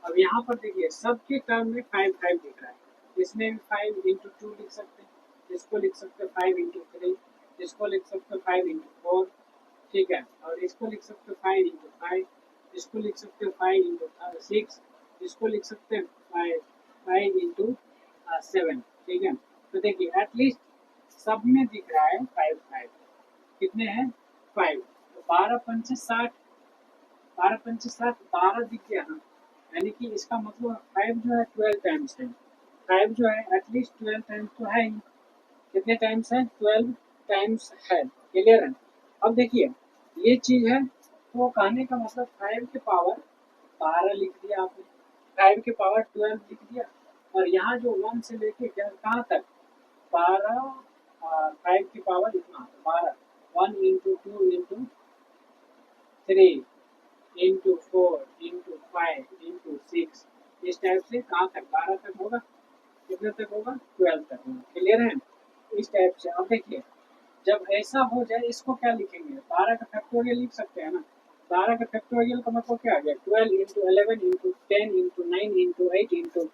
[SPEAKER 1] अब यहाँ पर देखिए सबके टर्म में 5 5 दिख रहा है, इसमें भी 5 इंटू 2 लिख सकते हैं, इसको लिख सकते हैं 5 इंटू 3, इसको लिख सकते हैं 5 इंटू 4। ठीक है, और इसको लिख सकते हैं 5 इंटू 5, इसको लिख सकते हैं 5 इंटू 6, इसको लिख सकते हैं 5 इंटू 7। ठीक है, तो देखिए एटलीस्ट सब में दिख रहा है 5 5। कितने हैं? 5। तो 12 पंचे 60, 12 पंचे 60, 12 दिख गया ना, यानी कि इसका मतलब 5 जो है 12 टाइम्स है। 5 जो है एटलीस्ट 12 टाइम्स तो है ही। कितने टाइम्स है? 12 टाइम्स है। क्लियर है? अब देखिए ये चीज है, तो कहने का मतलब 5 के पावर 12 लिख दिया आपने, 5 के पावर 12 लिख दिया, और यहाँ जो 1 से लेके कहाँ तक 12, 5 की पावर इतना 12, 1 into 2 into 3 into 4 into 5 into 6, इस टाइप से कहाँ तक 12 तक होगा। कितने तक होगा? 12 तक होगा। क्लियर है? इस टाइप से। अब देखिए जब ऐसा हो जाए इसको क्या लिखेंगे? 12 का फैक्टोरियल लिख सकते हैं ना। 12 का फैक्टोरियल का मतलब क्या आ गया? 12 into 11 into 10 into 9 into 8 into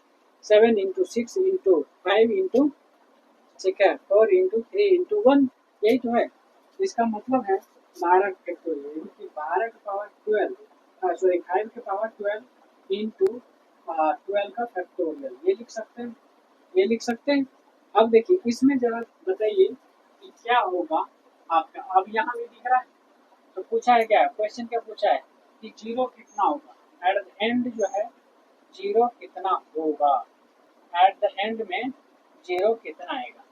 [SPEAKER 1] 7 into 6 into 5 into, ठीक है, 4 इंटू 3 इंटू 1, यही तो है। इसका मतलब है 12 का फैक्टोरियल, यानी कि 12 का पावर 12, सॉरी 5 के पावर 12 इंटू 12 का फैक्टोरियल, ये लिख सकते हैं, ये लिख सकते हैं। अब देखिए इसमें जरा बताइए कि क्या होगा आपका। अब यहाँ भी दिख रहा है, तो पूछा है क्या, क्वेश्चन क्या पूछा है कि जीरो कितना होगा एट द एंड, जो है जीरो कितना होगा एट द एंड में, जीरो कितना आएगा,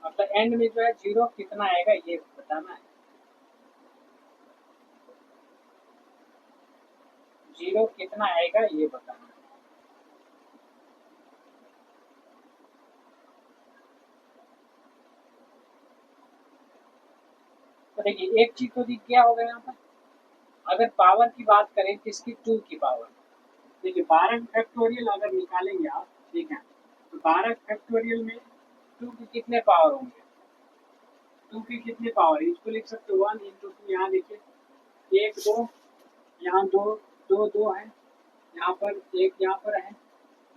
[SPEAKER 1] मतलब एंड में जो है जीरो कितना आएगा ये बताना है। जीरो कितना आएगा ये बताना है। तो देखिए एक चीज तो दिख गया होगा यहाँ पर। अगर पावर की बात करें किसकी, 2 की पावर, देखिए 12 फैक्टोरियल अगर निकालेंगे आप, ठीक है, तो 12 फैक्टोरियल में 2 के कितने पावर होंगे, 2 के कितने पावर, इसको लिख सकते हो 1 इंटू 2। यहाँ देखिए 1 2, यहाँ 2 2 2 है, यहाँ पर 1 यहाँ पर है,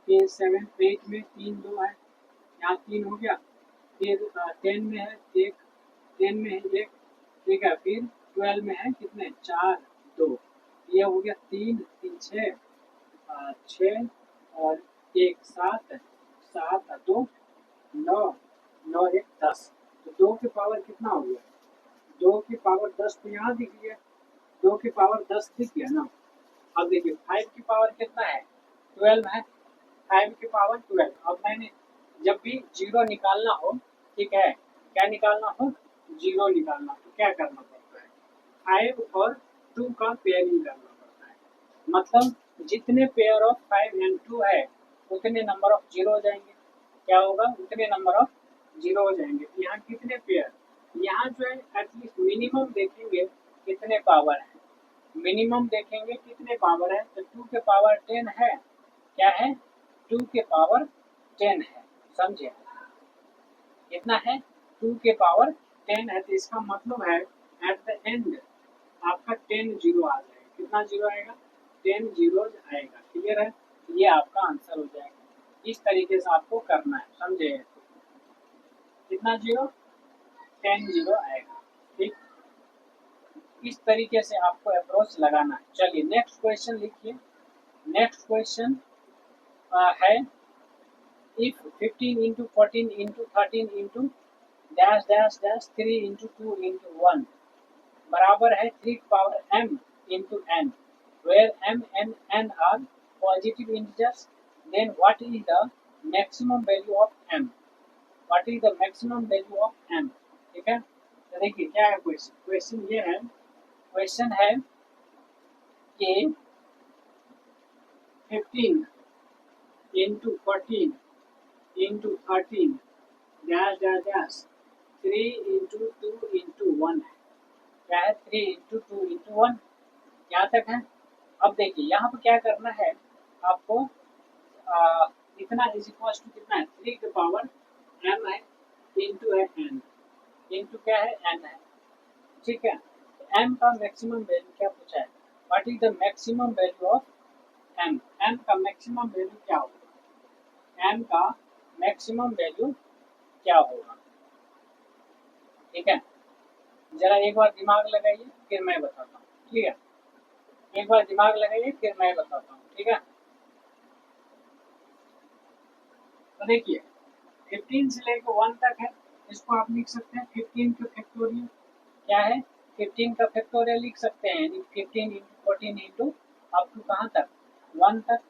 [SPEAKER 1] फिर 7 8 में 3 2 है, यहाँ 3 हो गया, फिर 10 में है 1, 10 में है 1, ठीक है, फिर 12 में है कितने 4 2, ये हो गया 3 3 6 6 और 1 7 7 2 9, 9 एक 10, तो 2 की पावर कितना हो गया? 2 की पावर 10 तो यहाँ दिख गया, 2 की पावर 10 दिख गया ना। अब देखिए 5 की पावर कितना है? 12 है, 5 की पावर 12। अब मैंने जब भी जीरो निकालना हो, ठीक है, क्या निकालना हो? जीरो निकालना, तो क्या करना पड़ता है? 5 और 2 का पेयरिंग करना पड़ता है। मतलब जितने पेयर ऑफ 5 एंड 2 है उतने नंबर ऑफ जीरो हो जाएंगे। क्या होगा? उतने नंबर ऑफ जीरो हो जाएंगे। तो यहाँ कितने पेयर? यहाँ जो है एटलीस्ट मिनिमम देखेंगे कितने पावर है, मिनिमम देखेंगे कितने पावर है, तो 2 के पावर 10 है। क्या है? 2 के पावर 10 है, समझे? कितना है? 2 के पावर 10 है, तो इसका मतलब है एट द एंड आपका 10 जीरो आ जाएगा। कितना जीरो आएगा? 10 जीरो आएगा। क्लियर है? ये आपका आंसर हो जाएगा। इस तरीके से आपको करना है, समझे? कितना जीरो? 10 जीरो आएगा। ठीक, इस तरीके से आपको अप्रोच लगाना है। चलिए नेक्स्ट क्वेश्चन लिखिए। नेक्स्ट क्वेश्चन है if 15 into 14 into 13 into dash dash dash 3 into 2 into 1 बराबर है 3 power m into n, where m and n are positive integers, then what is the maximum value of m? What is the maximum value of m? ठीक है, तो देखिए क्या है question. Question ये है, क्वेश्चन है कि 15 into 14 into 13 dash dash dash 3 into 2 into 1 है। क्या है? 3 into 2 into 1, यहाँ तक है। अब देखिए यहाँ पर क्या करना है आपको, इतना इज इक्वल टू कितना है? 3 के पावर m है इंटू है n, इंटू क्या है? n है। ठीक है, तो m का मैक्सिमम वैल्यू क्या पूछा है? What is the maximum value of m? m का मैक्सिमम वैल्यू क्या होगा? m का मैक्सिमम वैल्यू क्या होगा? ठीक है, जरा एक बार दिमाग लगाइए फिर मैं बताता हूँ। ठीक है, एक बार दिमाग लगाइए फिर मैं बताता हूँ। ठीक है, तो देखिए 15 से लेकर 1 तक है, इसको आप लिख सकते हैं 15 का फैक्टोरियल। क्या है? 15 का फैक्टोरियल लिख सकते हैं, 15 इंटू 14 इंटू अप टू कहाँ तक? 1 तक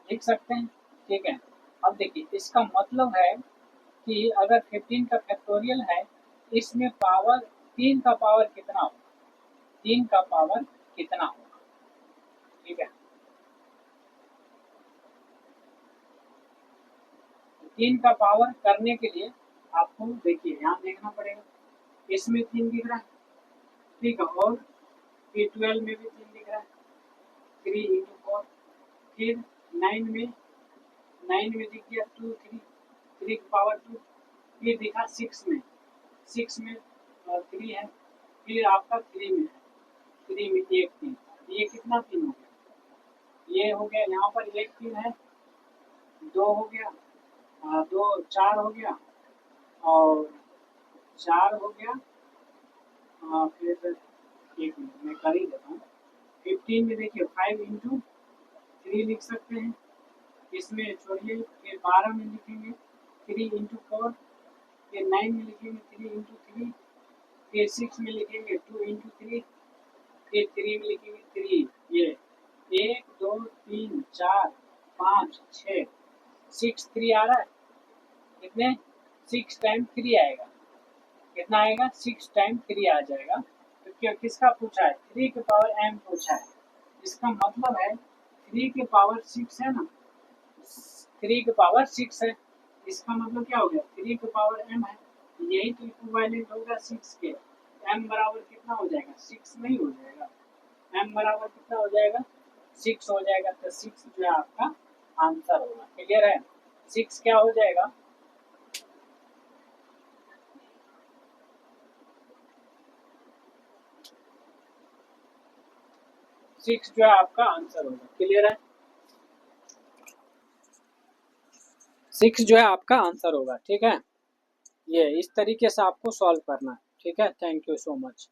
[SPEAKER 1] लिख सकते हैं। ठीक है, अब देखिए इसका मतलब है कि अगर 15 का फैक्टोरियल है, इसमें पावर 3 का पावर कितना होगा? 3 का पावर कितना होगा? ठीक है, 3 का पावर करने के लिए आपको देखिए यहाँ देखना पड़ेगा, इसमें 3 दिख रहा है, ठीक है, और फिर 12 में भी 3 दिख रहा है, 3 इंटू 4, फिर 9 में दिख गया 2 3, 3 की पावर 2, फिर दिखा 6 में, 6 में 3 है, फिर आपका 3 में है, 3 में एक 3, ये कितना 3 हो गया? ये हो गया, यहाँ पर एक 3 है, 2 हो गया, 2 4 हो गया, और 4 हो गया, फिर एक मिनट मैं कर ही देता हूँ। 15 में देखिए 5 इंटू 3 लिख सकते हैं, इसमें छोड़िए, फिर 12 में लिखेंगे 3 इंटू 4, फिर 9 में लिखेंगे 3 इंटू 3, फिर 6 में लिखेंगे 2 इंटू 3, फिर 3 में लिखेंगे 3। ये 1 2 3 4 5 6, 6 3 आ रहा है, कितने? 6 टाइम 3 आएगा, कितना आएगा? 6 टाइम 3 आ जाएगा। तो क्या किसका पूछा है? 3 के पावर m पूछा है। इसका मतलब है 3 के पावर 6 है ना, 3 के पावर 6 है, इसका मतलब क्या हो गया? 3 के पावर m है, यही तो इक्विवेलेंट होगा 6 के। m बराबर कितना हो जाएगा? 6 नहीं हो जाएगा, m बराबर कितना हो जाएगा? 6 हो जाएगा। तो 6 जो है आपका आंसर होगा। क्लियर है? 6 क्या हो जाएगा? 6 जो है आपका आंसर होगा। क्लियर है? 6 जो है आपका आंसर होगा। ठीक है, ये इस तरीके से आपको सॉल्व करना है। ठीक है, थैंक यू सो मच।